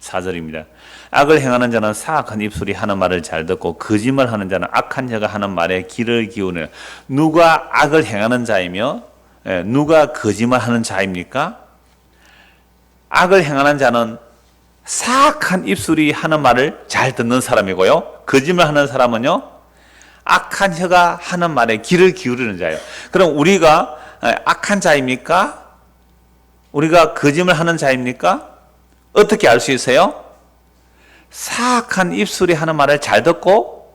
4절입니다. 악을 행하는 자는 사악한 입술이 하는 말을 잘 듣고 거짓말 하는 자는 악한 자가 하는 말에 귀를 기울이는. 누가 악을 행하는 자이며 누가 거짓말 하는 자입니까? 악을 행하는 자는 사악한 입술이 하는 말을 잘 듣는 사람이고요. 거짓말 하는 사람은요, 악한 혀가 하는 말에 귀를 기울이는 자예요. 그럼 우리가 악한 자입니까? 우리가 거짓말 하는 자입니까? 어떻게 알 수 있어요? 사악한 입술이 하는 말을 잘 듣고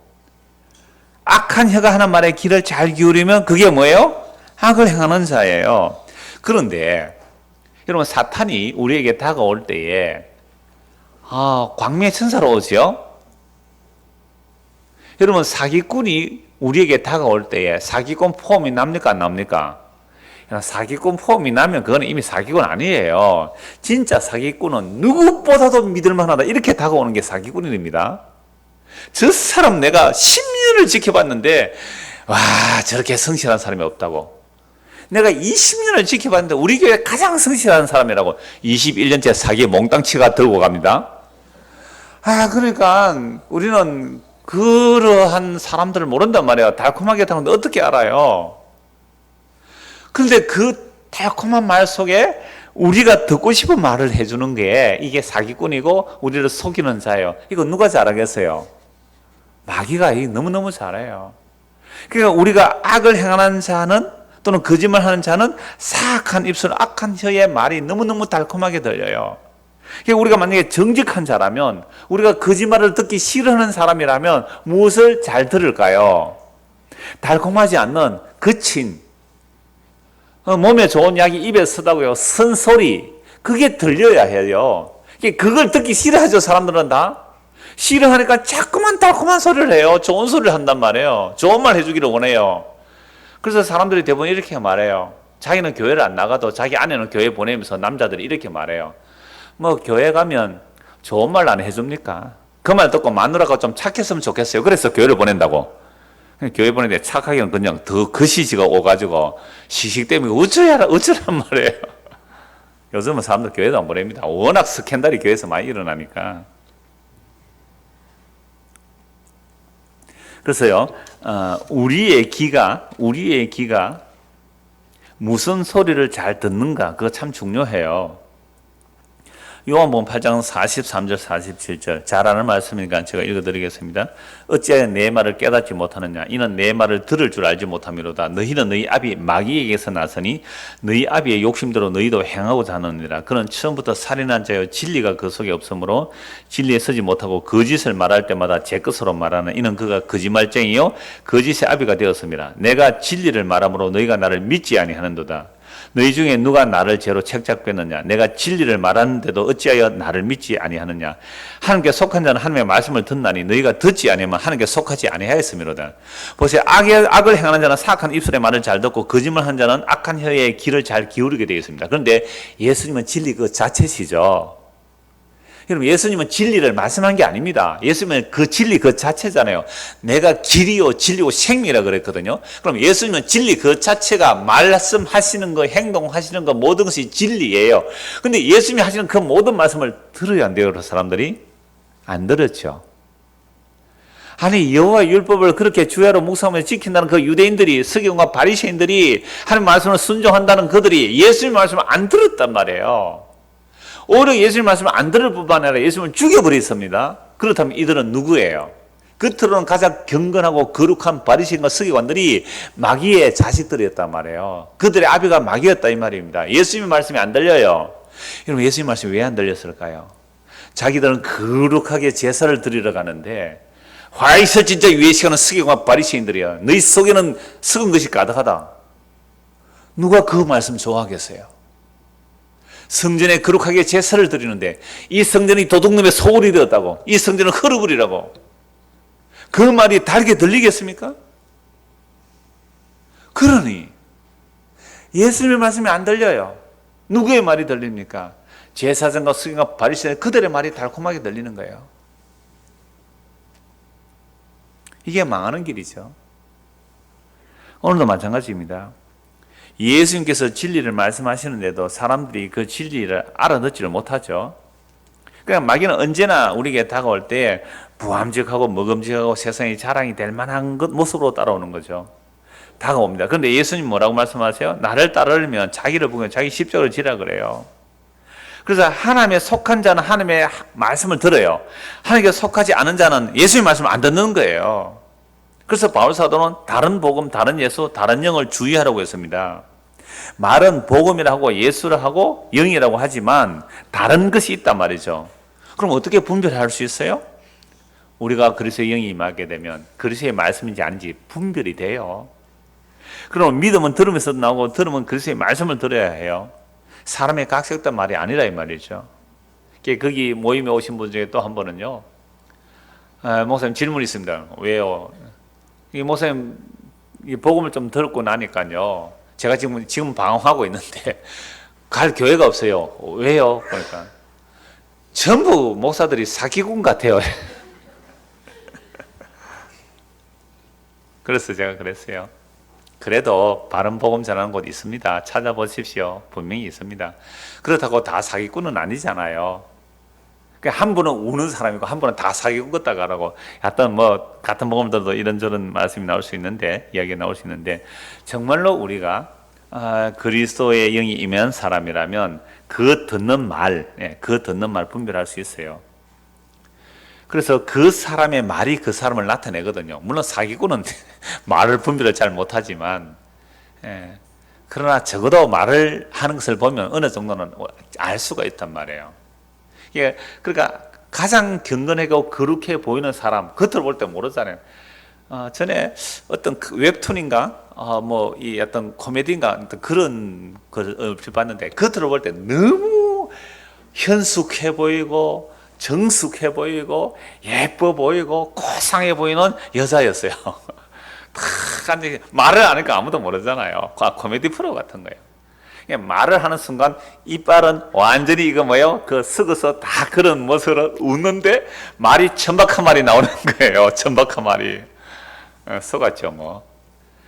악한 혀가 하는 말에 귀를 잘 기울이면 그게 뭐예요? 악을 행하는 자예요. 그런데 여러분, 사탄이 우리에게 다가올 때에 광명의 천사로 오죠. 여러분, 사기꾼이 우리에게 다가올 때에 사기꾼 포함이 납니까 안 납니까? 사기꾼 포함이 나면 그건 이미 사기꾼 아니에요. 진짜 사기꾼은 누구보다도 믿을만하다 이렇게 다가오는 게 사기꾼입니다. 저 사람 내가 10년을 지켜봤는데 와, 저렇게 성실한 사람이 없다고. 내가 20년을 지켜봤는데 우리 교회 가장 성실한 사람이라고 21년째 사기 몽땅치가 들고 갑니다. 그러니까 우리는 그러한 사람들을 모른단 말이에요. 달콤하게 다는데 어떻게 알아요? 그런데 그 달콤한 말 속에 우리가 듣고 싶은 말을 해주는 게 이게 사기꾼이고 우리를 속이는 자예요. 이거 누가 잘하겠어요? 마귀가 너무너무 잘해요. 그러니까 우리가 악을 행하는 자는 또는 거짓말하는 자는 사악한 입술, 악한 혀의 말이 너무너무 달콤하게 들려요. 그러니까 우리가 만약에 정직한 자라면, 우리가 거짓말을 듣기 싫어하는 사람이라면 무엇을 잘 들을까요? 달콤하지 않는 거친, 몸에 좋은 약이 입에 쓰다고요. 쓴 소리, 그게 들려야 해요. 그걸 듣기 싫어하죠. 사람들은 다 싫어하니까 자꾸만 달콤한 소리를 해요. 좋은 소리를 한단 말이에요. 좋은 말 해주기를 원해요. 그래서 사람들이 대부분 이렇게 말해요. 자기는 교회를 안 나가도 자기 아내는 교회 보내면서 남자들이 이렇게 말해요. 뭐 교회 가면 좋은 말 안 해줍니까? 그 말 듣고 마누라가 좀 착했으면 좋겠어요. 그래서 교회를 보낸다고. 교회 보내는데 착하기는 그냥 더 거시지가 오가지고 시식 때문에 어쩌란 말이에요. 요즘은 사람들 교회도 안 보냅니다. 워낙 스캔들이 교회에서 많이 일어나니까. 그래서요, 우리의 귀가 무슨 소리를 잘 듣는가, 그거 참 중요해요. 요한복음 8장 43절 47절 잘 아는 말씀이니까 제가 읽어드리겠습니다. 어찌하여 내 말을 깨닫지 못하느냐? 이는 내 말을 들을 줄 알지 못함이로다. 너희는 너희 아비 마귀에게서 나서니 너희 아비의 욕심대로 너희도 행하고자 하느니라. 그는 처음부터 살인한 자여 진리가 그 속에 없으므로 진리에 서지 못하고 거짓을 말할 때마다 제 것으로 말하는 이는 그가 거짓말쟁이요 거짓의 아비가 되었습니다. 내가 진리를 말함으로 너희가 나를 믿지 아니하는도다. 너희 중에 누가 나를 죄로 책잡겠느냐? 내가 진리를 말하는데도 어찌하여 나를 믿지 아니하느냐? 하나님께 속한 자는 하나님의 말씀을 듣나니 너희가 듣지 아니하면 하나님께 속하지 아니하였음이로다. 보세요. 악을 행하는 자는 사악한 입술의 말을 잘 듣고 거짓말하는 자는 악한 혀의 귀를 잘 기울이게 되어 있습니다. 그런데 예수님은 진리 그 자체시죠. 여러분, 예수님은 진리를 말씀한 게 아닙니다. 예수님은 그 진리 그 자체잖아요. 내가 길이요 진리요 생명이라 그랬거든요. 그럼 예수님은 진리 그 자체가 말씀하시는 거, 행동하시는 거 모든 것이 진리예요. 근데 예수님이 하시는 그 모든 말씀을 들어야 안 돼요. 사람들이 안 들었죠. 아니, 여호와 율법을 그렇게 주야로 묵상하며 지킨다는 그 유대인들이, 서기관과 바리새인들이 하나님 말씀을 순종한다는 그들이 예수님 말씀을 안 들었단 말이에요. 오히려 예수님 말씀을 안 들을 뿐만 아니라 예수님을 죽여버렸습니다. 그렇다면 이들은 누구예요? 겉으로는 가장 경건하고 거룩한 바리새인과 서기관들이 마귀의 자식들이었단 말이에요. 그들의 아비가 마귀였다 이 말입니다. 예수님의 말씀이 안 들려요. 여러분, 예수님 말씀이 왜 안 들렸을까요? 자기들은 거룩하게 제사를 드리러 가는데 화이서 진짜 위에시가는 서기관과 바리새인들이야. 너희 속에는 썩은 것이 가득하다. 누가 그 말씀 좋아하겠어요? 성전에 거룩하게 제사를 드리는데 이 성전이 도둑놈의 소굴이 되었다고, 이 성전은 흙으리라고, 그 말이 달게 들리겠습니까? 그러니 예수님의 말씀이 안 들려요. 누구의 말이 들립니까? 제사장과 서기관과 바리새인 그들의 말이 달콤하게 들리는 거예요. 이게 망하는 길이죠. 오늘도 마찬가지입니다. 예수님께서 진리를 말씀하시는데도 사람들이 그 진리를 알아듣지를 못하죠. 그러니까 마귀는 언제나 우리에게 다가올 때 부함직하고 먹음직하고 세상에 자랑이 될 만한 모습으로 따라오는 거죠. 다가옵니다. 그런데 예수님 뭐라고 말씀하세요? 나를 따르려면 자기를 보면 자기 십자가를 지라 그래요. 그래서 하나님에 속한 자는 하나님의 말씀을 들어요. 하나님께 속하지 않은 자는 예수님의 말씀을 안 듣는 거예요. 그래서 바울 사도는 다른 복음, 다른 예수, 다른 영을 주의하라고 했습니다. 말은 복음이라고 예수라 하고 영이라고 하지만 다른 것이 있단 말이죠. 그럼 어떻게 분별할 수 있어요? 우리가 그리스도의 영이 임하게 되면 그리스도의 말씀인지 아닌지 분별이 돼요. 그럼 믿음은 들으면서 나오고 들으면 그리스도의 말씀을 들어야 해요. 사람의 각색된 말이 아니라 이 말이죠. 거기 모임에 오신 분 중에 또 한 분은요, 목사님 질문이 있습니다. 왜요? 이 목사님 이 복음을 좀 듣고 나니까요, 제가 지금 방황하고 있는데 갈 교회가 없어요. 왜요? 그러니까 전부 목사들이 사기꾼 같아요. 그래서 제가 그랬어요. 그래도 바른 복음 전하는 곳 있습니다. 찾아보십시오. 분명히 있습니다. 그렇다고 다 사기꾼은 아니잖아요. 한 분은 우는 사람이고 한 분은 다 사기꾼 같다고 하여튼 뭐 같은 복음들도 이런저런 말씀이 나올 수 있는데, 이야기가 나올 수 있는데, 정말로 우리가 그리스도의 영이 임한 사람이라면 그 듣는 말 분별할 수 있어요. 그래서 그 사람의 말이 그 사람을 나타내거든요. 물론 사기꾼은 말을 분별을 잘 못하지만, 그러나 적어도 말을 하는 것을 보면 어느 정도는 알 수가 있단 말이에요. 그러니까 가장 경건하고 거룩해 보이는 사람, 겉으로 볼 때 모르잖아요. 전에 어떤 웹툰인가, 이 어떤 코미디인가, 그런 걸 봤는데, 겉으로 볼 때 너무 현숙해 보이고, 정숙해 보이고, 예뻐 보이고, 고상해 보이는 여자였어요. 말을 안 하니까 아무도 모르잖아요. 코미디 프로 같은 거예요. 말을 하는 순간 이빨은 완전히 썩어서 다 그런 모습으로 웃는데 말이 천박한 말이 나오는 거예요. 천박한 말이. 속았죠, 뭐.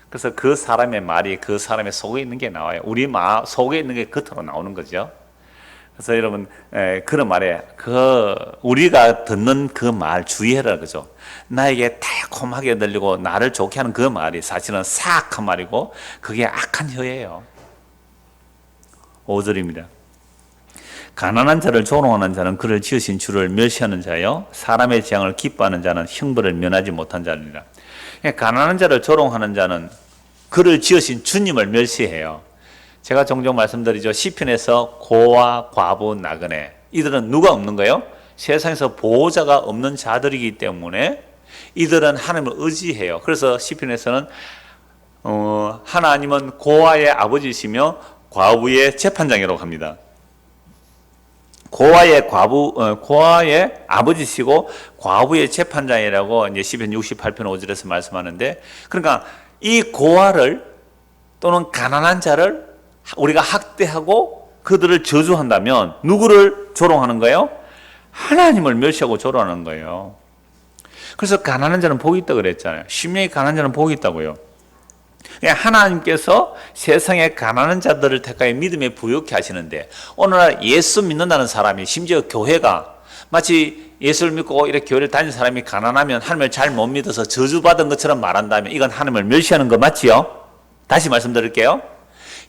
그래서 그 사람의 말이 그 사람의 속에 있는 게 나와요. 우리 속에 있는 게 겉으로 나오는 거죠. 그래서 여러분, 그런 말에 우리가 듣는 그 말 주의해라 그죠. 나에게 달콤하게 들리고 나를 좋게 하는 그 말이 사실은 사악한 말이고 그게 악한 혀예요. 5절입니다. 가난한 자를 조롱하는 자는 그를 지으신 주를 멸시하는 자요, 사람의 재앙을 기뻐하는 자는 형벌을 면하지 못한 자니라. 가난한 자를 조롱하는 자는 그를 지으신 주님을 멸시해요. 제가 종종 말씀드리죠. 시편에서 고와 과부 나그네, 이들은 누가 없는 거예요? 세상에서 보호자가 없는 자들이기 때문에 이들은 하나님을 의지해요. 그래서 시편에서는 하나님은 고아의 아버지시며 과부의 재판장이라고 합니다. 고아의 아버지시고 과부의 재판장이라고 이제 시편 68편 5절에서 말씀하는데, 그러니까 이 고아를 또는 가난한 자를 우리가 학대하고 그들을 저주한다면 누구를 조롱하는 거예요? 하나님을 멸시하고 조롱하는 거예요. 그래서 가난한 자는 복이 있다고 그랬잖아요. 심령이 가난한 자는 복이 있다고요. 하나님께서 세상의 가난한 자들을 택하여 믿음에 부욕해 하시는데, 오늘날 예수 믿는다는 사람이, 심지어 교회가 마치 예수를 믿고 이렇게 교회를 다니는 사람이 가난하면 하나님을 잘 못 믿어서 저주받은 것처럼 말한다면 이건 하나님을 멸시하는 거 맞지요? 다시 말씀드릴게요.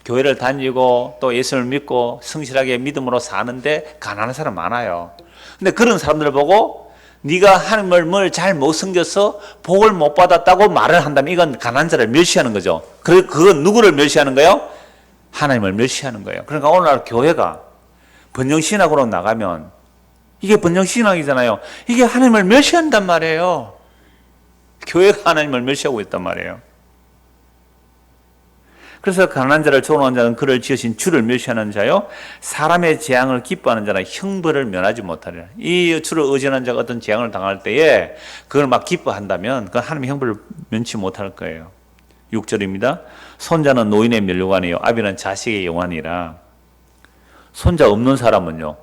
교회를 다니고 또 예수를 믿고 성실하게 믿음으로 사는데 가난한 사람 많아요. 근데 그런 사람들을 보고 네가 하나님을 잘 못 섬겨서 복을 못 받았다고 말을 한다면 이건 가난한 자를 멸시하는 거죠. 그건 누구를 멸시하는 거예요? 하나님을 멸시하는 거예요. 그러니까 오늘날 교회가 번영신학으로 나가면 이게 번영신학이잖아요. 이게 하나님을 멸시한단 말이에요. 교회가 하나님을 멸시하고 있단 말이에요. 그래서 가난한 자를 조롱하는 자는 그를 지으신 주를 멸시하는 자요, 사람의 재앙을 기뻐하는 자는 형벌을 면하지 못하리라. 이 주를 의지하는 자가 어떤 재앙을 당할 때에 그걸 막 기뻐한다면 그 하나님의 형벌을 면치 못할 거예요. 6절입니다. 손자는 노인의 면류관이요 아비는 자식의 영환이라. 손자 없는 사람은요,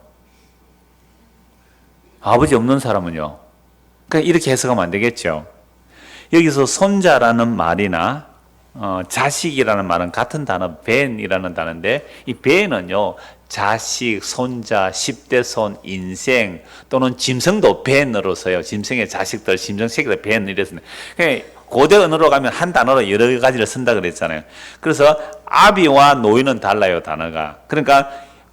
아버지 없는 사람은요, 그러니까 이렇게 해석하면 안 되겠죠. 여기서 손자라는 말이나 자식이라는 말은 같은 단어 벤이라는 단어인데 이 벤은요 자식, 손자, 10대 손, 인생 또는 짐승도 벤으로 써요. 짐승의 자식들, 짐승 새끼들 벤 이랬습니다. 고대 언어로 가면 한 단어로 여러 가지를 쓴다 그랬잖아요. 그래서 아비와 노인은 달라요 단어가. 그러니까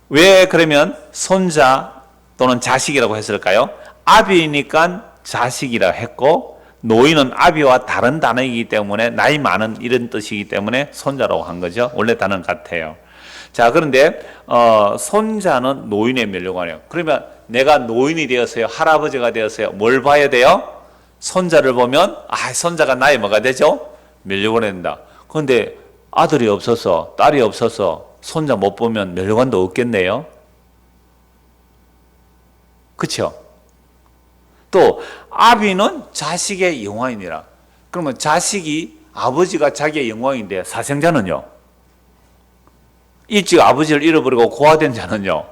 왜 그러면 손자 또는 자식이라고 했을까요? 아비니까 자식이라 했고 노인은 아비와 다른 단어이기 때문에 나이 많은 이런 뜻이기 때문에 손자라고 한 거죠. 원래 단어는 같아요. 자, 그런데 손자는 노인의 면류관이에요. 그러면 내가 노인이 되었어요. 할아버지가 되었어요. 뭘 봐야 돼요? 손자를 보면 손자가 나이 뭐가 되죠? 면류관이 된다. 그런데 아들이 없어서 딸이 없어서 손자 못 보면 면류관도 없겠네요. 그렇죠? 또 아비는 자식의 영광이니라. 그러면 자식이 아버지가 자기의 영광인데 사생자는요? 일찍 아버지를 잃어버리고 고아된 자는요?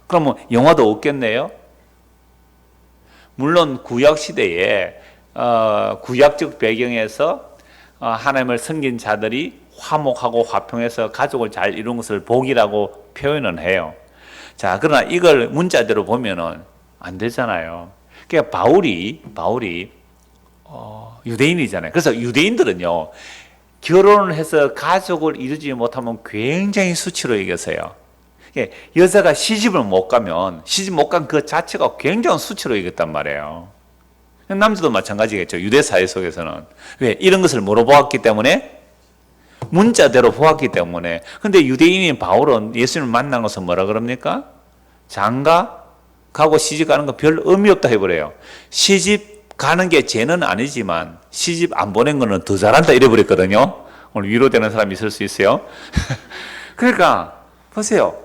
그러면 영화도 없겠네요? 물론 구약시대에 구약적 배경에서 하나님을 섬긴 자들이 화목하고 화평해서 가족을 잘 이룬 것을 복이라고 표현은 해요. 자, 그러나 이걸 문자대로 보면은 안 되잖아요. 그러니까 바울이 유대인이잖아요. 그래서 유대인들은요 결혼을 해서 가족을 이루지 못하면 굉장히 수치로 여겼어요. 여자가 시집을 못 가면 시집 못 간 그 자체가 굉장히 수치로 여겼단 말이에요. 남자도 마찬가지겠죠. 유대 사회 속에서는 왜 이런 것을 물어보았기 때문에 문자대로 보았기 때문에. 근데 유대인인 바울은 예수님을 만난 것은 뭐라 그럽니까? 장가 가고 시집 가는 거 별 의미 없다 해버려요. 시집 가는 게 죄는 아니지만 시집 안 보낸 거는 더 잘한다 이래버렸거든요. 오늘 위로되는 사람이 있을 수 있어요. 그러니까 보세요.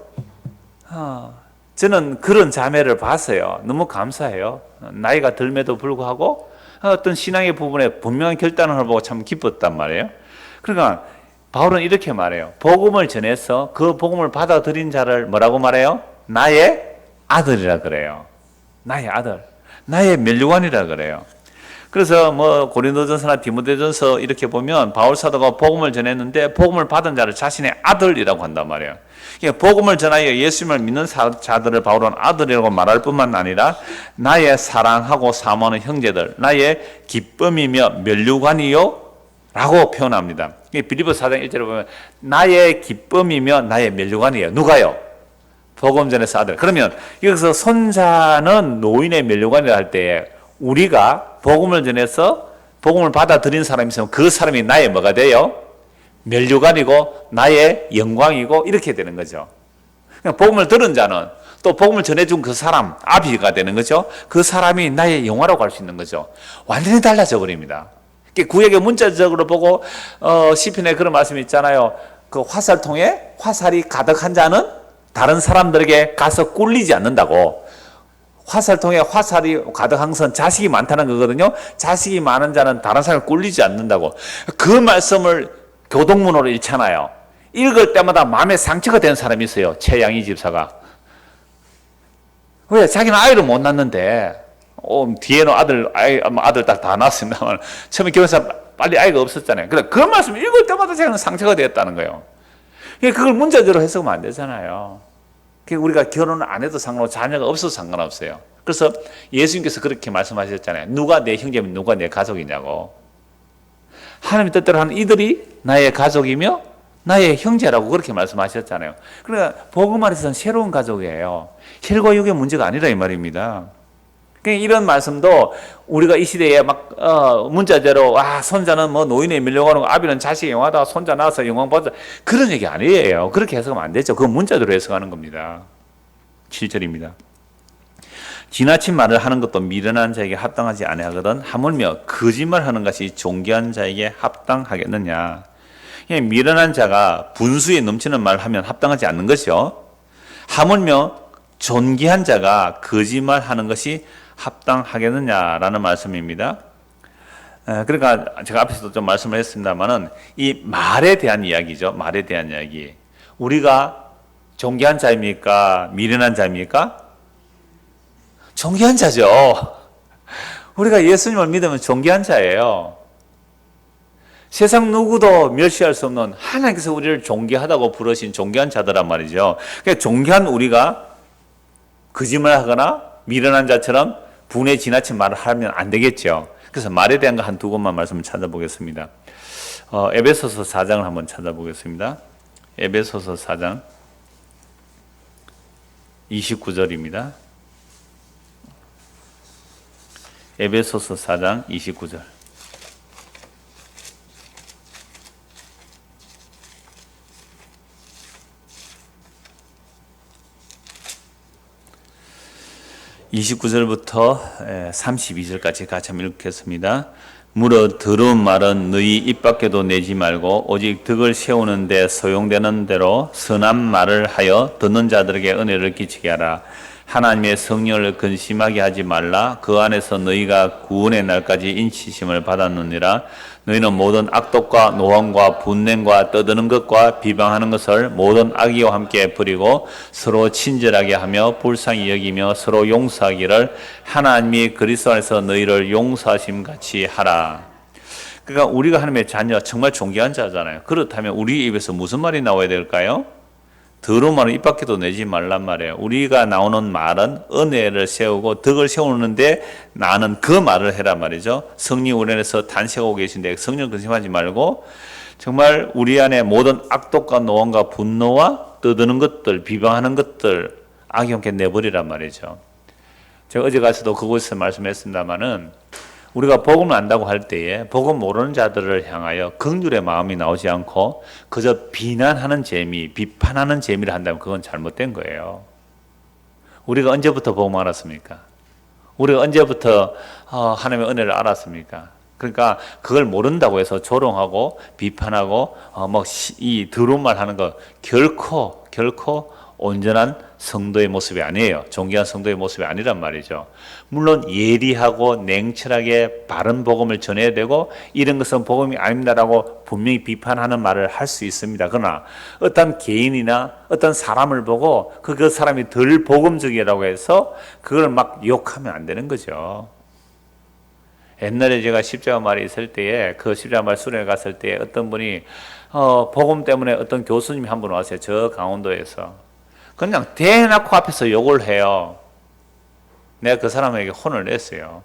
저는 그런 자매를 봤어요. 너무 감사해요. 나이가 덜매도 불구하고 어떤 신앙의 부분에 분명한 결단을 보고 참 기뻤단 말이에요. 그러니까 바울은 이렇게 말해요. 복음을 전해서 그 복음을 받아들인 자를 뭐라고 말해요? 나의 아들이라 그래요. 나의 아들, 나의 면류관이라 그래요. 그래서 뭐 고린도전서나 디모데전서 이렇게 보면 바울 사도가 복음을 전했는데 복음을 받은 자를 자신의 아들이라고 한단 말이에요. 복음을 전하여 예수님을 믿는 자들을 바울은 아들이라고 말할 뿐만 아니라 나의 사랑하고 사모하는 형제들, 나의 기쁨이며 면류관이요 라고 표현합니다. 빌립보서 4장 1절에 보면 나의 기쁨이며 나의 면류관이에요. 누가요? 복음 전해서 아들. 그러면 여기서 손자는 노인의 면류관이라 할 때 우리가 복음을 전해서 복음을 받아들인 사람이 있으면 그 사람이 나의 뭐가 돼요? 면류관이고 나의 영광이고 이렇게 되는 거죠. 복음을 들은 자는 또 복음을 전해준 그 사람 아비가 되는 거죠. 그 사람이 나의 영화라고 할 수 있는 거죠. 완전히 달라져 버립니다. 구약의 문자적으로 보고 시편에 그런 말씀이 있잖아요. 그 화살통에 화살이 가득한 자는 다른 사람들에게 가서 꿀리지 않는다고. 화살통에 화살이 가득한 것은 자식이 많다는 거거든요. 자식이 많은 자는 다른 사람을 꿀리지 않는다고. 그 말씀을 교동문으로 읽잖아요. 읽을 때마다 마음에 상처가 되는 사람이 있어요. 최양희 집사가. 왜? 자기는 아이를 못 낳는데 뒤에는 아들 딱 다 낳았습니다만 처음에 결혼해서 빨리 아이가 없었잖아요. 그 말씀 읽을 때마다 자기는 상처가 되었다는 거예요. 그걸 문자대로 해석하면 안 되잖아요. 우리가 결혼을 안 해도 상관없고 자녀가 없어도 상관없어요. 그래서 예수님께서 그렇게 말씀하셨잖아요. 누가 내 형제면 누가 내 가족이냐고. 하나님의 뜻대로 하는 이들이 나의 가족이며 나의 형제라고 그렇게 말씀하셨잖아요. 그러니까 복음 안에서는 새로운 가족이에요. 혈과 육의 문제가 아니라 이 말입니다. 그러니까 이런 말씀도 우리가 이 시대에 막 문자대로 손자는 뭐 노인에 밀려가는 거, 아비는 자식이 영화다, 손자 낳아서 영광 받아, 그런 얘기 아니에요. 그렇게 해석하면 안 되죠. 그건 문자대로 해석하는 겁니다. 7절입니다. 지나친 말을 하는 것도 미련한 자에게 합당하지 아니하거든 하물며 거짓말하는 것이 존귀한 자에게 합당하겠느냐. 미련한 자가 분수에 넘치는 말을 하면 합당하지 않는 것이요. 하물며 존귀한 자가 거짓말하는 것이 합당하겠느냐라는 말씀입니다. 그러니까 제가 앞에서도 좀 말씀을 했습니다만은 이 말에 대한 이야기죠. 말에 대한 이야기. 우리가 존귀한 자입니까? 미련한 자입니까? 존귀한 자죠. 우리가 예수님을 믿으면 존귀한 자예요. 세상 누구도 멸시할 수 없는 하나님께서 우리를 존귀하다고 부르신 존귀한 자들란 말이죠. 그러니까 존귀한 우리가 거짓말하거나 미련한 자처럼 분에 지나친 말을 하면 안 되겠죠. 그래서 말에 대한 거 한 두 곳만 말씀을 찾아보겠습니다. 에베소서 4장을 한번 찾아보겠습니다. 에베소서 4장 29절입니다. 에베소서 4장 29절. (29절부터) 32절까지 같이 한번 읽겠습니다. 무릇 더러운 말은 너희 입 밖에도 내지 말고 오직 덕을 세우는 데 소용되는 대로 선한 말을 하여 듣는 자들에게 은혜를 끼치게 하라. 하나님의 성령을 근심하게 하지 말라. 그 안에서 너희가 구원의 날까지 인치심을 받았느니라. 너희는 모든 악독과 노함과 분냄과 떠드는 것과 비방하는 것을 모든 악의와 함께 버리고 서로 친절하게 하며 불쌍히 여기며 서로 용서하기를 하나님이 그리스도 안에서 너희를 용서하심 같이 하라. 그러니까 우리가 하나님의 자녀, 정말 존귀한 자잖아요. 그렇다면 우리 입에서 무슨 말이 나와야 될까요? 더러운 말은 입 밖에도 내지 말란 말이에요. 우리가 나오는 말은 은혜를 세우고 덕을 세우는데 나는 그 말을 해란 말이죠. 성령 우리 안에서 탄생하고 계신데 성령 근심하지 말고 정말 우리 안에 모든 악독과 노함과 분노와 떠드는 것들, 비방하는 것들 악이 함께 내버리란 말이죠. 제가 어제 가서도 그곳에서 말씀했습니다마는 우리가 복음을 안다고 할 때에 복음 모르는 자들을 향하여 긍휼의 마음이 나오지 않고 그저 비난하는 재미, 비판하는 재미를 한다면 그건 잘못된 거예요. 우리가 언제부터 복음 알았습니까? 우리가 언제부터 하나님의 은혜를 알았습니까? 그러니까 그걸 모른다고 해서 조롱하고 비판하고 이 더러운 말 하는 거 결코 온전한 성도의 모습이 아니에요. 존귀한 성도의 모습이 아니란 말이죠. 물론 예리하고 냉철하게 바른 복음을 전해야 되고 이런 것은 복음이 아닙니다라고 분명히 비판하는 말을 할 수 있습니다. 그러나 어떤 개인이나 어떤 사람을 보고 그 사람이 덜 복음적이라고 해서 그걸 막 욕하면 안 되는 거죠. 옛날에 제가 십자가 말이 있을 때에 그 십자가 말 수련회 갔을 때 어떤 분이 복음 때문에 어떤 교수님이 한 분 왔어요. 저 강원도에서. 그냥 대놓고 앞에서 욕을 해요. 내가 그 사람에게 혼을 냈어요.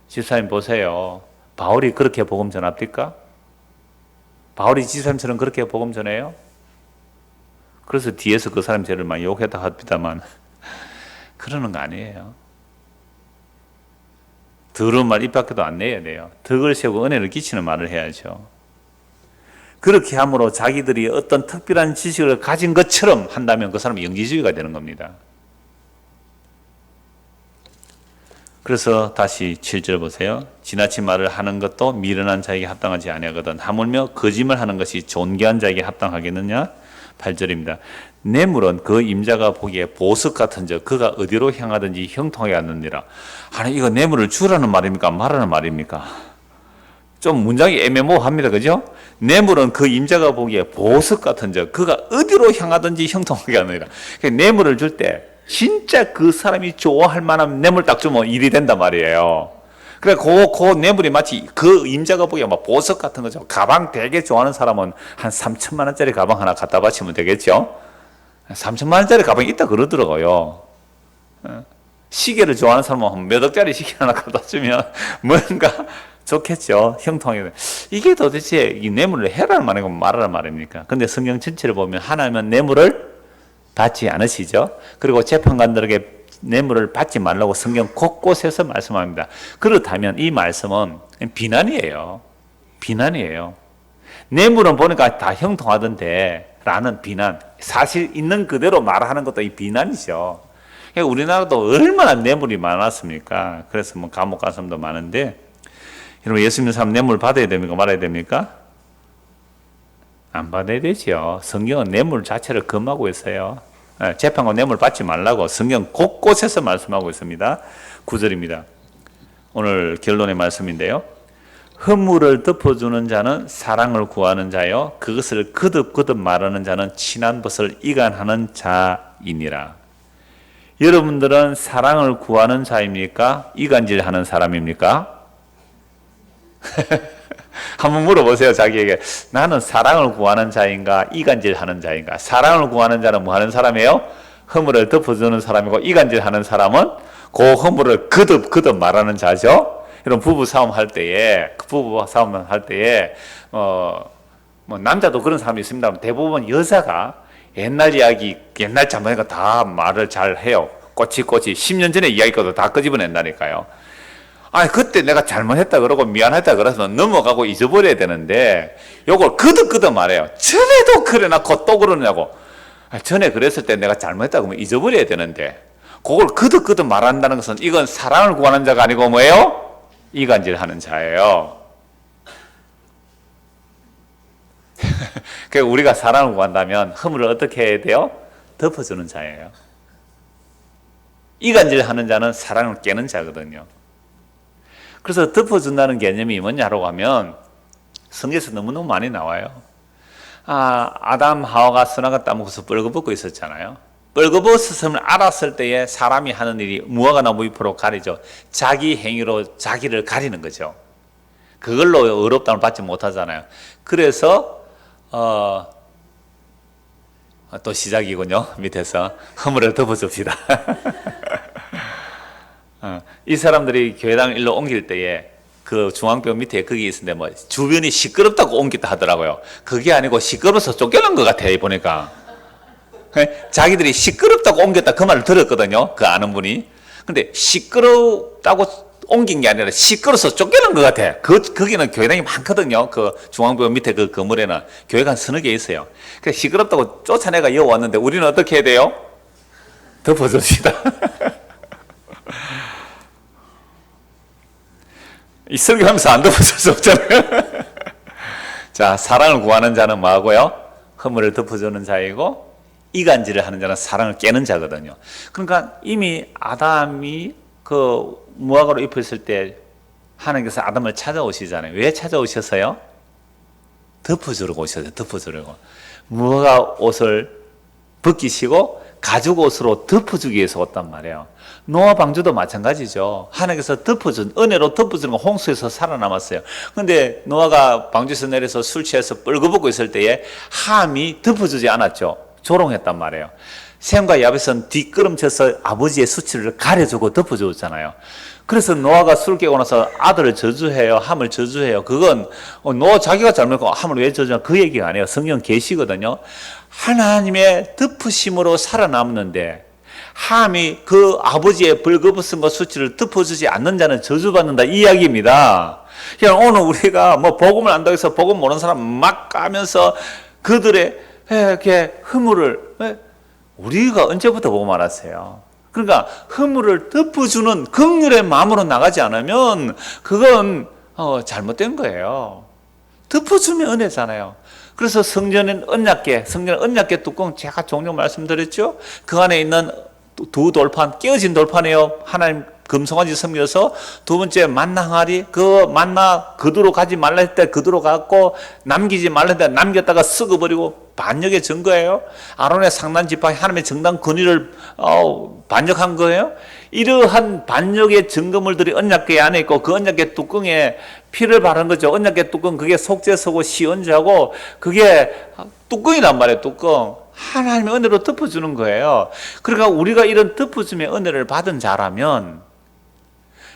집사님 보세요. 바울이 그렇게 복음 전합니까? 바울이 집사님처럼 그렇게 복음 전해요? 그래서 뒤에서 그 사람 저를 많이 욕했다 합니다만 그러는 거 아니에요. 더러운 말 입 밖에도 안 내야 돼요. 덕을 세우고 은혜를 끼치는 말을 해야죠. 그렇게 함으로 자기들이 어떤 특별한 지식을 가진 것처럼 한다면 그 사람이 영지주의가 되는 겁니다. 그래서 다시 7절 보세요. 지나친 말을 하는 것도 미련한 자에게 합당하지 아니하거든 하물며 거짓말하는 것이 존귀한 자에게 합당하겠느냐? 8절입니다. 뇌물은 그 임자가 보기에 보석 같은 적 그가 어디로 향하든지 형통하게 하느니라. 아니 이거 뇌물을 주라는 말입니까? 말하는 말입니까? 좀 문장이 애매모호합니다. 그죠? 뇌물은 그 임자가 보기에 보석 같은 적 그가 어디로 향하든지 형통하게 하느니라. 뇌물을 줄 때 진짜 그 사람이 좋아할 만한 뇌물 딱 주면 일이 된단 말이에요. 그래 그 뇌물이 마치 그 임자가 보기에 막 보석 같은 거죠. 가방 되게 좋아하는 사람은 한 3천만 원짜리 가방 하나 갖다 바치면 되겠죠. 3천만 원짜리 가방이 있다 그러더라고요. 시계를 좋아하는 사람은 몇 억짜리 시계 하나 갖다 주면 뭔가 좋겠죠. 형통하게. 이게 도대체 이 뇌물을 해라는 말이고 말하라는 말입니까? 근데 성경 전체를 보면 하나님은 뇌물을 받지 않으시죠. 그리고 재판관들에게 뇌물을 받지 말라고 성경 곳곳에서 말씀합니다. 그렇다면 이 말씀은 비난이에요. 비난이에요. 뇌물은 보니까 다 형통하던데 라는 비난. 사실 있는 그대로 말하는 것도 이 비난이죠. 그러니까 우리나라도 얼마나 뇌물이 많았습니까? 그래서 뭐 감옥 간 사람도 많은데 여러분 예수 믿는 사람 뇌물 받아야 됩니까? 말아야 됩니까? 안 받아야 되죠. 성경은 뇌물 자체를 금하고 있어요. 재판관 뇌물 받지 말라고 성경 곳곳에서 말씀하고 있습니다. 9절입니다. 오늘 결론의 말씀인데요. 허물을 덮어주는 자는 사랑을 구하는 자요 그것을 거듭 말하는 자는 친한 것을 이간하는 자이니라. 여러분들은 사랑을 구하는 자입니까? 이간질하는 사람입니까? 한번 물어보세요. 자기에게. 나는 사랑을 구하는 자인가 이간질하는 자인가? 사랑을 구하는 자는 뭐 하는 사람이에요? 허물을 덮어주는 사람이고, 이간질하는 사람은 그 허물을 거듭 말하는 자죠. 이런 부부 싸움 할 때에 뭐 남자도 그런 사람이 있습니다. 대부분 여자가 옛날 이야기, 옛날 잘못하니까 다 말을 잘 해요. 꼬치 10년 전에 이야기거든 다 끄집어낸다니까요. 그때 내가 잘못했다 그러고 미안했다 그래서 넘어가고 잊어버려야 되는데, 요걸 거듭 말해요. 전에도 그래놓고 또 그러냐고. 전에 그랬을 때 내가 잘못했다 그러면 잊어버려야 되는데, 그걸 거듭 말한다는 것은 이건 사랑을 구하는 자가 아니고 뭐예요? 이간질하는 자예요. 그러니까 우리가 사랑을 구한다면 허물을 어떻게 해야 돼요? 덮어주는 자예요. 이간질하는 자는 사랑을 깨는 자거든요. 그래서 덮어준다는 개념이 뭐냐고 하면 성경에서 너무너무 많이 나와요. 아담 하와가 선악을 따먹어서 벌거벗고 있었잖아요. 벌거벗었음을 알았을 때에 사람이 하는 일이 무화과 나무 잎으로 가리죠. 자기 행위로 자기를 가리는 거죠. 그걸로 의롭다움을 받지 못하잖아요. 그래서 또 시작이군요. 밑에서 허물을 덮어줍시다. 이 사람들이 교회당 일로 옮길 때에 그 중앙교 밑에 거기 있는데 뭐 주변이 시끄럽다고 옮겼다 하더라고요. 그게 아니고 시끄러워서 쫓겨난 것 같아요. 보니까 자기들이 시끄럽다고 옮겼다 그 말을 들었거든요. 그 아는 분이. 근데 시끄럽다고 옮긴 게 아니라 시끄러워서 쫓겨난 것 같아. 거기는 교회당이 많거든요. 그 중앙교 밑에 그 건물에는 교회가 한 서너 개 있어요. 그래서 시끄럽다고 쫓아내가 이어 왔는데 우리는 어떻게 해야 돼요? 덮어줍시다. 이 설교하면서 안 덮어줄 수 없잖아요. 자, 사랑을 구하는 자는 뭐하고요? 허물을 덮어주는 자이고, 이간질을 하는 자는 사랑을 깨는 자거든요. 그러니까 이미 아담이 그 무화과로 입혔을 때 하나님께서 아담을 찾아오시잖아요. 왜 찾아오셨어요? 덮어주려고 오셨어요. 덮어주려고. 무화과 옷을 벗기시고 가죽 옷으로 덮어주기 위해서 왔단 말이에요. 노아 방주도 마찬가지죠. 하나님께서 덮어준, 은혜로 덮어주는 거 홍수에서 살아남았어요. 근데 노아가 방주에서 내려서 술 취해서 뻘거벗고 있을 때에 함이 덮어주지 않았죠. 조롱했단 말이에요. 셈과 야벳은 뒷걸음쳐서 아버지의 수치를 가려주고 덮어주었잖아요. 그래서 노아가 술 깨고 나서 아들을 저주해요. 함을 저주해요. 그건 노아 자기가 잘못했고 함을 왜 저주하냐 그 얘기가 아니에요. 성경 계시거든요. 하나님의 덮으심으로 살아남는데 함이 그 아버지의 벌거벗음과 수치를 덮어주지 않는 자는 저주받는다 이 이야기입니다. 그냥 오늘 우리가 뭐 복음을 안다고 해서 복음 모르는 사람 막 까면서 그들의 이렇게 허물을 우리가 언제부터 복음 알았어요? 그러니까 허물을 덮어주는 긍휼의 마음으로 나가지 않으면 그건 잘못된 거예요. 덮어주면 은혜잖아요. 그래서 성전은 언약궤 뚜껑 제가 종종 말씀드렸죠. 그 안에 있는 두 돌판, 깨어진 돌판이에요. 하나님 금송아지 섬겨서 두 번째 만나 항아리, 그 만나 그대로 가지 말라 했을 때 그대로 갔고 남기지 말라 했을 때 남겼다가 썩어버리고 반역의 증거예요. 아론의 상단 지팡이 하나님의 정당 권위를 반역한 거예요. 이러한 반역의 증거물들이 언약궤 안에 있고 그 언약궤 뚜껑에 피를 바른 거죠. 언약궤 뚜껑 그게 속죄서고 시언자고 그게 뚜껑이란 말이에요. 뚜껑. 하나님의 은혜로 덮어주는 거예요. 그러니까 우리가 이런 덮어줌의 은혜를 받은 자라면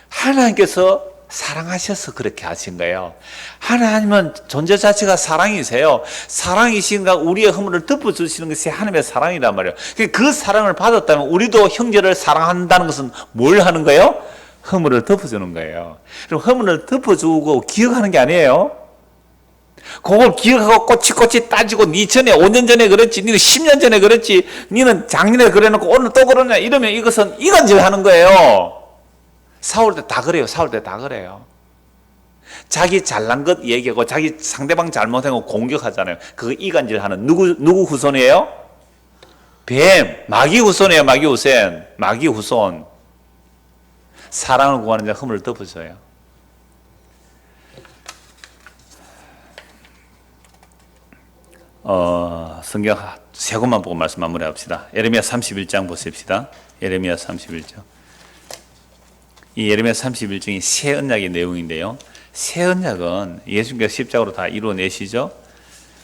하나님께서 사랑하셔서 그렇게 하신 거예요. 하나님은 존재 자체가 사랑이세요. 사랑이신가 우리의 허물을 덮어주시는 것이 하나님의 사랑이란 말이에요. 그 사랑을 받았다면 우리도 형제를 사랑한다는 것은 뭘 하는 거예요? 허물을 덮어주는 거예요. 그럼 허물을 덮어주고 기억하는 게 아니에요. 그걸 기억하고 꼬치꼬치 따지고 니 전에 5년 전에 그랬지, 니는 10년 전에 그랬지, 니는 작년에 그래놓고 오늘 또 그러냐 이러면 이것은 이간질 하는 거예요. 싸울 때 다 그래요. 싸울 때 다 그래요. 자기 잘난 것 얘기하고 자기 상대방 잘못한 거 공격하잖아요. 그거 이간질 하는 누구 후손이에요? 뱀, 마귀 후손이에요. 마귀 후손. 사랑을 구하는 자 허물을 덮어줘요. 성경 세 곳만 보고 말씀 마무리합시다. 예레미야 31장 보십시다. 예레미야 31장. 이 예레미야 31장이 새 언약의 내용인데요. 새 언약은 예수님께서 십자가로 다 이루어내시죠.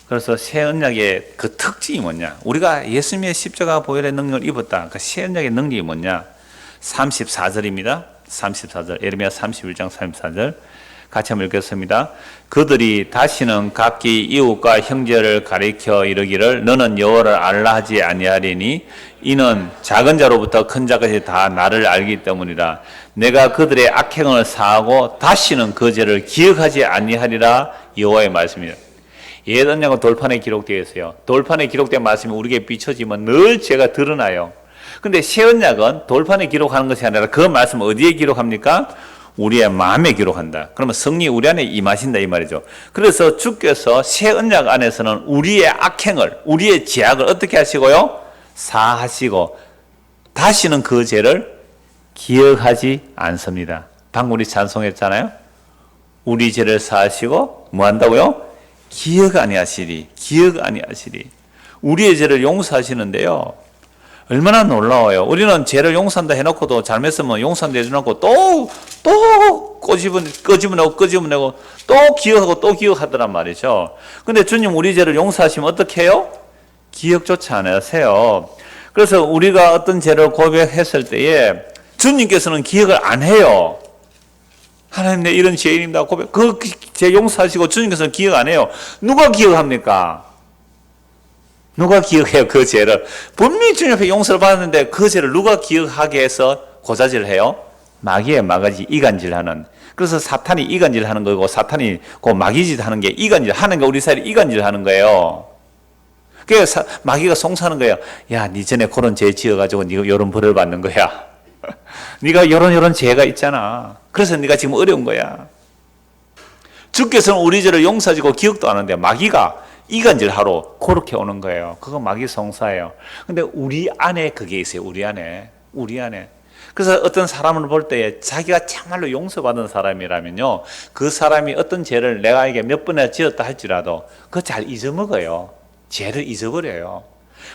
그래서 새 언약의 그 특징이 뭐냐? 우리가 예수님의 십자가 보혈의 능력을 입었다. 그 새 언약의 능력이 뭐냐? 34절입니다. 34절. 에레미야 31장 34절. 같이 한번 읽겠습니다. 그들이 다시는 각기 이웃과 형제를 가리켜 이르기를 너는 여호와를 알라 하지 아니하리니 이는 작은 자로부터 큰 자까지 다 나를 알기 때문이라. 내가 그들의 악행을 사하고 다시는 그 죄를 기억하지 아니하리라. 여호와의 말씀이다. 옛 언약은 돌판에 기록되어 있어요. 돌판에 기록된 말씀이 우리에게 비춰지면 늘 죄가 드러나요. 근데 새 언약은 돌판에 기록하는 것이 아니라 그 말씀을 어디에 기록합니까? 우리의 마음에 기록한다. 그러면 성령이 우리 안에 임하신다 이 말이죠. 그래서 주께서 새 언약 안에서는 우리의 악행을, 우리의 죄악을 어떻게 하시고요? 사하시고 다시는 그 죄를 기억하지 않습니다. 방금 우리 찬송했잖아요. 우리 죄를 사하시고 뭐 한다고요? 기억 아니하시리. 기억 아니하시리. 우리의 죄를 용서하시는데요. 얼마나 놀라워요. 우리는 죄를 용서한다 해놓고도 잘못했으면 용서한다 해놓고 또 끄집어내고 또 기억하고 또 기억하더란 말이죠. 근데 주님 우리 죄를 용서하시면 어떻게 해요? 기억조차 안 하세요. 그래서 우리가 어떤 죄를 고백했을 때에 주님께서는 기억을 안 해요. 하나님 내 이런 죄인입니다. 고백. 그 죄 용서하시고 주님께서는 기억 안 해요. 누가 기억합니까? 누가 기억해요 그 죄를? 분명히 주님 앞에 용서를 받았는데 그 죄를 누가 기억하게 해서 고자질을 해요? 마귀의 마가지 이간질하는. 그래서 사탄이 이간질하는 거고 사탄이 그 마귀짓 하는 게 이간질하는 게 우리 사이에 이간질하는 거예요. 그래서 마귀가 송사하는 거예요. 야, 니 전에 그런 죄 지어가지고 니가 이런 벌을 받는 거야. 네가 이런 죄가 있잖아. 그래서 네가 지금 어려운 거야. 주께서는 우리 죄를 용서하시고 기억도 안 하는데 마귀가 이간질하러 그렇게 오는 거예요. 그거 마귀 송사예요. 근데 우리 안에 그게 있어요. 우리 안에. 그래서 어떤 사람을 볼 때에 자기가 참말로 용서받은 사람이라면요, 그 사람이 어떤 죄를 내가에게 몇 번이나 지었다 할지라도 그거 잘 잊어먹어요. 죄를 잊어버려요.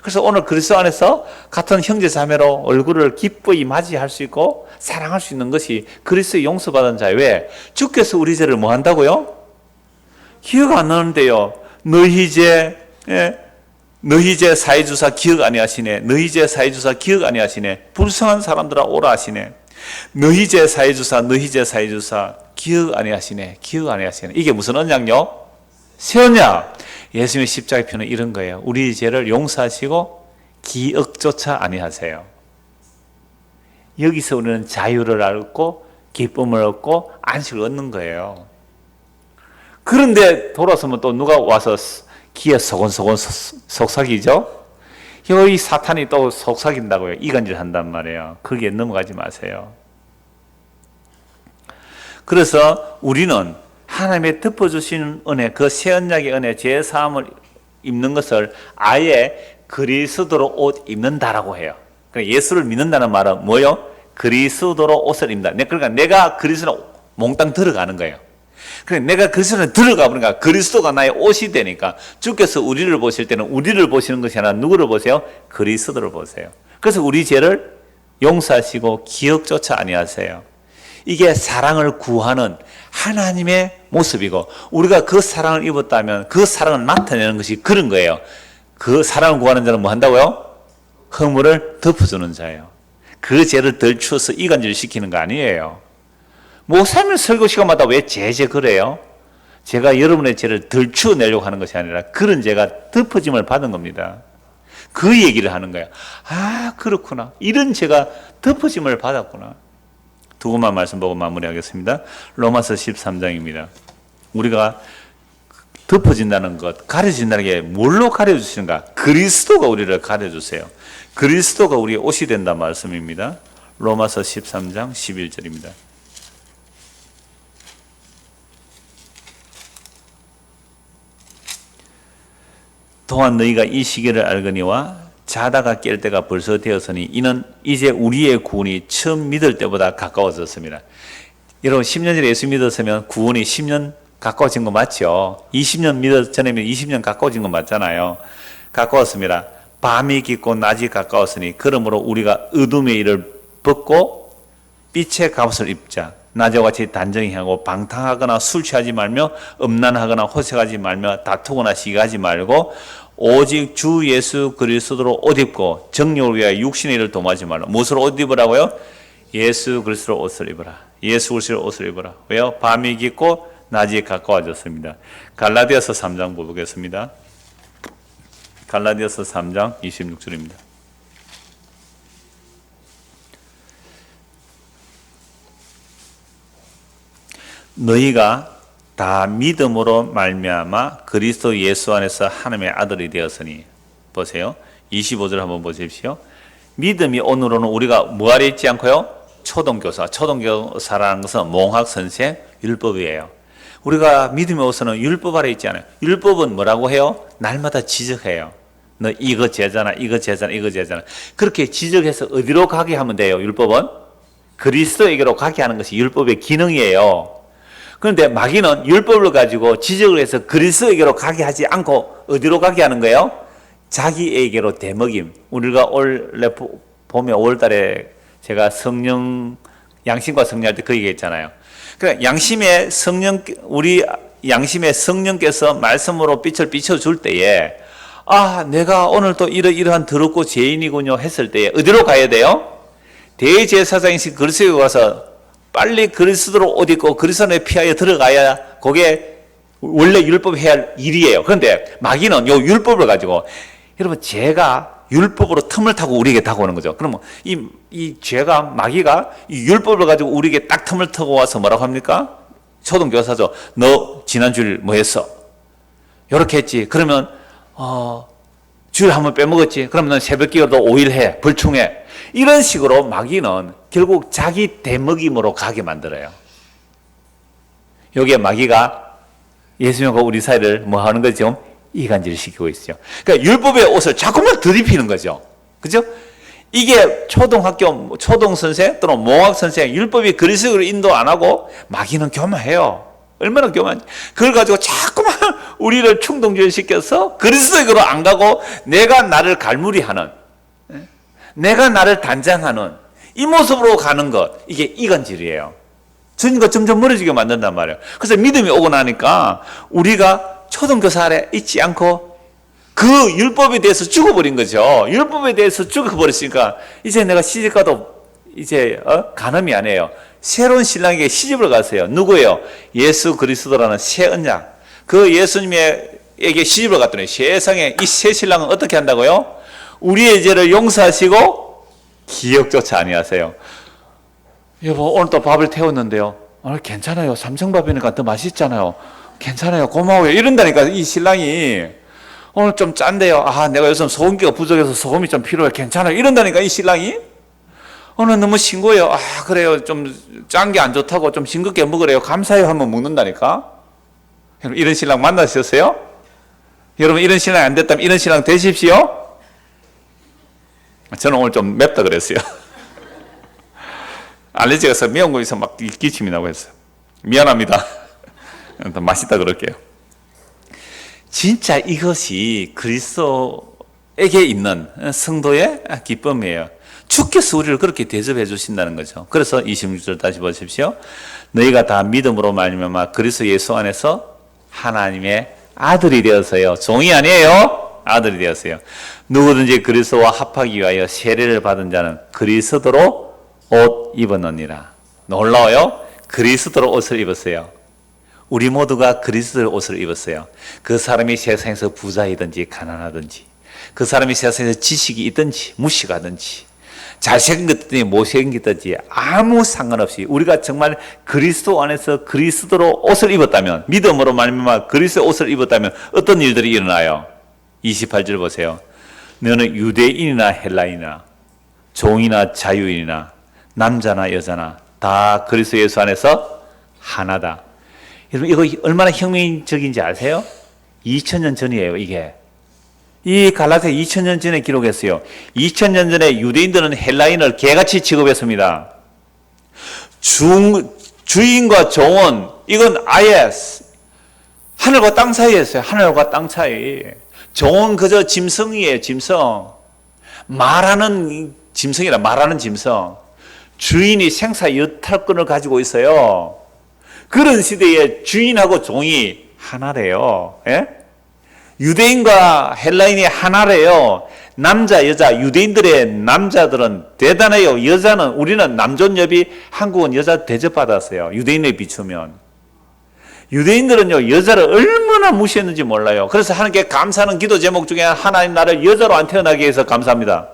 그래서 오늘 그리스도 안에서 같은 형제 자매로 얼굴을 기쁘게 맞이할 수 있고 사랑할 수 있는 것이 그리스도의 용서받은 자예요. 왜? 주께서 우리 죄를 뭐 한다고요? 기억 안 나는데요. 너희 죄 사해 주사 기억 아니하시네. 너희 죄 사해 주사 기억 아니하시네. 불쌍한 사람들아 오라 하시네. 너희 죄 사해 주사 기억 아니하시네. 이게 무슨 언약요? 새 언약. 예수님의 십자가의 표는 이런 거예요. 우리 죄를 용서하시고 기억조차 아니하세요. 여기서 우리는 자유를 얻고 기쁨을 얻고 안식을 얻는 거예요. 그런데 돌아서면 또 누가 와서 귀에 소곤소곤 속삭이죠? 여기 사탄이 또 속삭인다고요. 이간질 한단 말이에요. 거기에 넘어가지 마세요. 그래서 우리는 하나님의 덮어주시는 은혜, 그 새 언약의 은혜, 죄 사함을 입는 것을 아예 그리스도로 옷 입는다라고 해요. 그러니까 예수를 믿는다는 말은 뭐요? 그리스도로 옷을 입는다. 그러니까 내가 그리스도로 몽땅 들어가는 거예요. 그러니까 내가 그리스도로 들어가 보니까 그리스도가 나의 옷이 되니까 주께서 우리를 보실 때는 우리를 보시는 것이 아니라 누구를 보세요? 그리스도를 보세요. 그래서 우리 죄를 용서하시고 기억조차 아니하세요. 이게 사랑을 구하는 하나님의 모습이고 우리가 그 사랑을 입었다면 그 사랑을 나타내는 것이 그런 거예요. 그 사랑을 구하는 자는 뭐 한다고요? 허물을 덮어주는 자예요. 그 죄를 덜 추워서 이간질 시키는 거 아니에요. 목사님 설교 시간마다 왜 그래요? 제가 여러분의 죄를 덜 추워내려고 하는 것이 아니라 그런 죄가 덮어짐을 받은 겁니다. 그 얘기를 하는 거예요. 아, 그렇구나. 이런 죄가 덮어짐을 받았구나. 두 것만 말씀 보고 마무리하겠습니다. 로마서 13장입니다. 우리가 덮어진다는 것, 가려진다는 게 뭘로 가려주시는가? 그리스도가 우리를 가려주세요. 그리스도가 우리의 옷이 된다 말씀입니다. 로마서 13장 11절입니다. 또한 너희가 이 시기를 알거니와 자다가 깰 때가 벌써 되었으니 이는 이제 우리의 구원이 처음 믿을 때보다 가까워졌습니다. 여러분 10년 전에 예수 믿었으면 구원이 10년 가까워진 거 맞죠? 20년 믿었 전에면 20년 가까워진 거 맞잖아요. 가까웠습니다. 밤이 깊고 낮이 가까웠으니 그러므로 우리가 어둠의 일을 벗고 빛의 갑옷을 입자. 낮에와 같이 단정히 하고 방탕하거나 술 취하지 말며 음란하거나 호색하지 말며 다투거나 시기하지 말고 오직 주 예수 그리스도로 옷 입고 정욕을 위하여 육신의 일을 도모하지 말라. 무엇으로 옷 입으라고요? 예수 그리스도로 옷을 입어라. 예수 그리스도로 옷을 입어라. 왜요? 밤이 깊고 낮이 가까워졌습니다. 갈라디아서 3장 보겠습니다. 갈라디아서 3장 26절입니다. 너희가 다 믿음으로 말미암아 그리스도 예수 안에서 하나님의 아들이 되었으니. 보세요. 25절 한번 보십시오. 믿음이 오늘은 우리가 뭐 아래 있지 않고요? 초등교사. 초등교사라는 것은 몽학 선생, 율법이에요. 우리가 믿음의 옷은 율법 아래 있지 않아요. 율법은 뭐라고 해요? 날마다 지적해요. 너 이거 죄잖아, 이거 죄잖아, 이거 죄잖아. 그렇게 지적해서 어디로 가게 하면 돼요? 율법은 그리스도에게로 가게 하는 것이 율법의 기능이에요. 그런데 마귀는 율법을 가지고 지적을 해서 그리스도에게로 가게 하지 않고 어디로 가게 하는 거예요? 자기에게로 대먹임. 우리가 원래 보면 5월달에 제가 성령 양심과 성령할 때 그 얘기했잖아요. 그러니까 양심의 성령, 우리 양심의 성령께서 말씀으로 빛을 비춰줄 때에 내가 오늘 또 이러한 더럽고 죄인이군요 했을 때에 어디로 가야 돼요? 대제사장이신 그리스도에 가서 빨리 그리스도로 옷 입고 그리스도의 피하여 들어가야 그게 원래 율법 해야 할 일이에요. 그런데 마귀는 요 율법을 가지고 여러분 죄가 율법으로 틈을 타고 우리에게 다가오는 거죠. 그러면 이 죄가 마귀가 이 율법을 가지고 우리에게 딱 틈을 타고 와서 뭐라고 합니까? 초등교사죠. 너 지난주일 뭐 했어? 요렇게 했지. 그러면 주일 한번 빼먹었지. 그러면 넌 새벽기도도 5일 해. 불충해. 이런 식으로 마귀는 결국 자기 대먹임으로 가게 만들어요. 여기에 마귀가 예수님과 우리 사이를 뭐 하는 거죠? 이간질 시키고 있어요. 그러니까 율법의 옷을 자꾸만 들이피는 거죠. 그죠? 이게 초등학교, 초등선생 또는 몽학선생, 율법이 그리스도로 인도 안 하고 마귀는 교만해요. 얼마나 교만한지. 그걸 가지고 자꾸만 우리를 충동주의시켜서 그리스도에게로 안 가고 내가 나를 갈무리하는, 내가 나를 단장하는 이 모습으로 가는 것, 이게 이간질이에요. 전과 점점 멀어지게 만든단 말이에요. 그래서 믿음이 오고 나니까 우리가 초등교사 아래 있지 않고 그 율법에 대해서 죽어버린 거죠. 율법에 대해서 죽어버렸으니까 이제 내가 시집가도 이제 간음이 아니에요. 새로운 신랑에게 시집을 갔어요. 누구예요? 예수 그리스도라는 새 언약. 그 예수님에게 시집을 갔더니 세상에 이 새 신랑은 어떻게 한다고요? 우리의 죄를 용서하시고 기억조차 아니하세요. 여보 오늘 또 밥을 태웠는데요. 괜찮아요. 삼성밥이니까 더 맛있잖아요. 괜찮아요. 고마워요. 이런다니까 이 신랑이 오늘 좀 짠데요. 내가 요즘 소금기가 부족해서 소금이 좀 필요해. 괜찮아요. 이런다니까 이 신랑이. 오늘 너무 싱거워요. 그래요. 좀 짠 게 안 좋다고 좀 싱겁게 먹으래요. 감사해요 하면 먹는다니까. 여러분 이런 신랑 만나셨어요? 여러분 이런 신랑 안 됐다면 이런 신랑 되십시오. 저는 오늘 좀 맵다 그랬어요. 알레르기가 있어서 매운 거에서 막 기침이 나고 했어요. 미안합니다. 맛있다 그럴게요. 진짜 이것이 그리스도에게 있는 성도의 기쁨이에요. 주께서 우리를 그렇게 대접해 주신다는 거죠. 그래서 26절 다시 보십시오. 너희가 다 믿음으로 말미암아 그리스도 예수 안에서 하나님의 아들이 되었어요. 종이 아니에요. 아들이 되었어요. 누구든지 그리스도와 합하기 위하여 세례를 받은 자는 그리스도로 옷 입었느니라. 놀라워요. 그리스도로 옷을 입었어요. 우리 모두가 그리스도의 옷을 입었어요. 그 사람이 세상에서 부자이든지 가난하든지, 그 사람이 세상에서 지식이 있든지 무식하든지, 잘생겼든지 못생겼든지 아무 상관없이 우리가 정말 그리스도 안에서 그리스도로 옷을 입었다면, 믿음으로 말미암아 그리스도의 옷을 입었다면 어떤 일들이 일어나요? 28절 보세요. 너는 유대인이나 헬라인이나 종이나 자유인이나 남자나 여자나 다 그리스도 예수 안에서 하나다. 여러분 이거 얼마나 혁명적인지 아세요? 2000년 전이에요. 이게 이 갈라디아 2000년 전에 기록했어요. 2000년 전에 유대인들은 헬라인을 개같이 취급했습니다. 주인과 종은 이건 아예 하늘과 땅 사이였어요. 하늘과 땅 사이. 종은 그저 짐승이에요. 짐승. 말하는 짐승이라 말하는 짐승. 주인이 생사 여탈권을 가지고 있어요. 그런 시대에 주인하고 종이 하나래요. 예? 유대인과 헬라인이 하나래요. 남자, 여자, 유대인들의 남자들은 대단해요. 여자는, 우리는 남존여비, 한국은 여자 대접받았어요. 유대인에 비추면. 유대인들은요, 여자를 얼마나 무시했는지 몰라요. 그래서 하나님께 감사하는 기도 제목 중에 하나님 나를 여자로 안 태어나게 해서 감사합니다.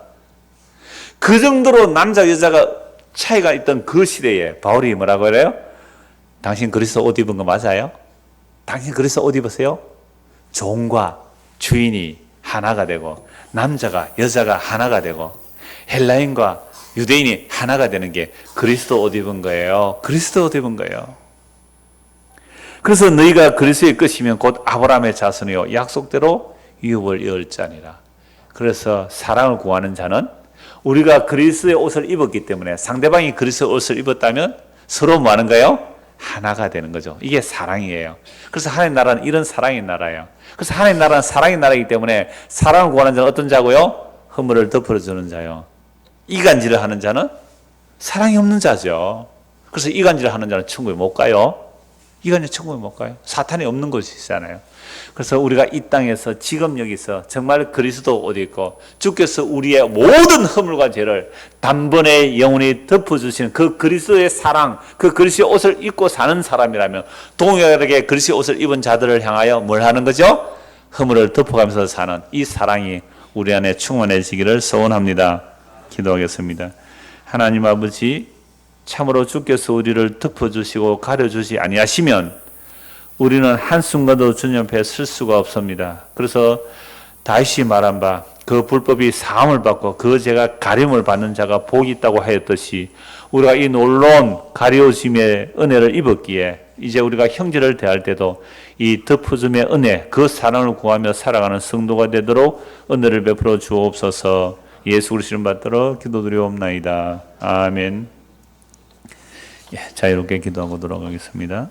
그 정도로 남자, 여자가 차이가 있던 그 시대에 바울이 뭐라고 그래요? 당신 그리스도 옷 입은 거 맞아요? 당신 그리스도 옷 입으세요? 종과 주인이 하나가 되고 남자가 여자가 하나가 되고 헬라인과 유대인이 하나가 되는 게 그리스도 옷 입은 거예요. 그리스도 옷 입은 거예요. 그래서 너희가 그리스도의 것이면 곧 아브라함의 자손이요 약속대로 유업을 이을 자니라. 그래서 사랑을 구하는 자는 우리가 그리스도의 옷을 입었기 때문에 상대방이 그리스도의 옷을 입었다면 서로 뭐 하는 거예요? 하나가 되는 거죠. 이게 사랑이에요. 그래서 하나님 나라는 이런 사랑의 나라예요. 그래서 하나님 나라는 사랑의 나라이기 때문에 사랑을 구하는 자는 어떤 자고요? 허물을 덮어주는 자요. 이간질을 하는 자는 사랑이 없는 자죠. 그래서 이간질을 하는 자는 천국에 못 가요. 이간질 천국에 못 가요. 사탄이 없는 곳이잖아요. 그래서 우리가 이 땅에서 지금 여기서 정말 그리스도 옷 입고 주께서 우리의 모든 허물과 죄를 단번에 영원히 덮어주시는 그 그리스도의 사랑, 그 그리스도의 옷을 입고 사는 사람이라면 동일하게 그리스도의 옷을 입은 자들을 향하여 뭘 하는 거죠? 허물을 덮어가면서 사는 이 사랑이 우리 안에 충만해지기를 소원합니다. 기도하겠습니다. 하나님 아버지, 참으로 주께서 우리를 덮어주시고 가려주시 아니하시면 우리는 한순간도 주님 앞에 설 수가 없습니다. 그래서 다시 말한 바 그 불법이 사함을 받고 그 죄가 가림을 받는 자가 복이 있다고 하였듯이 우리가 이 놀라운 가려짐의 은혜를 입었기에 이제 우리가 형제를 대할 때도 이 덮어줌의 은혜, 그 사랑을 구하며 살아가는 성도가 되도록 은혜를 베풀어 주옵소서. 예수 그리스도 이름 받들어 기도드리옵나이다. 아멘. 자유롭게 기도하고 돌아가겠습니다.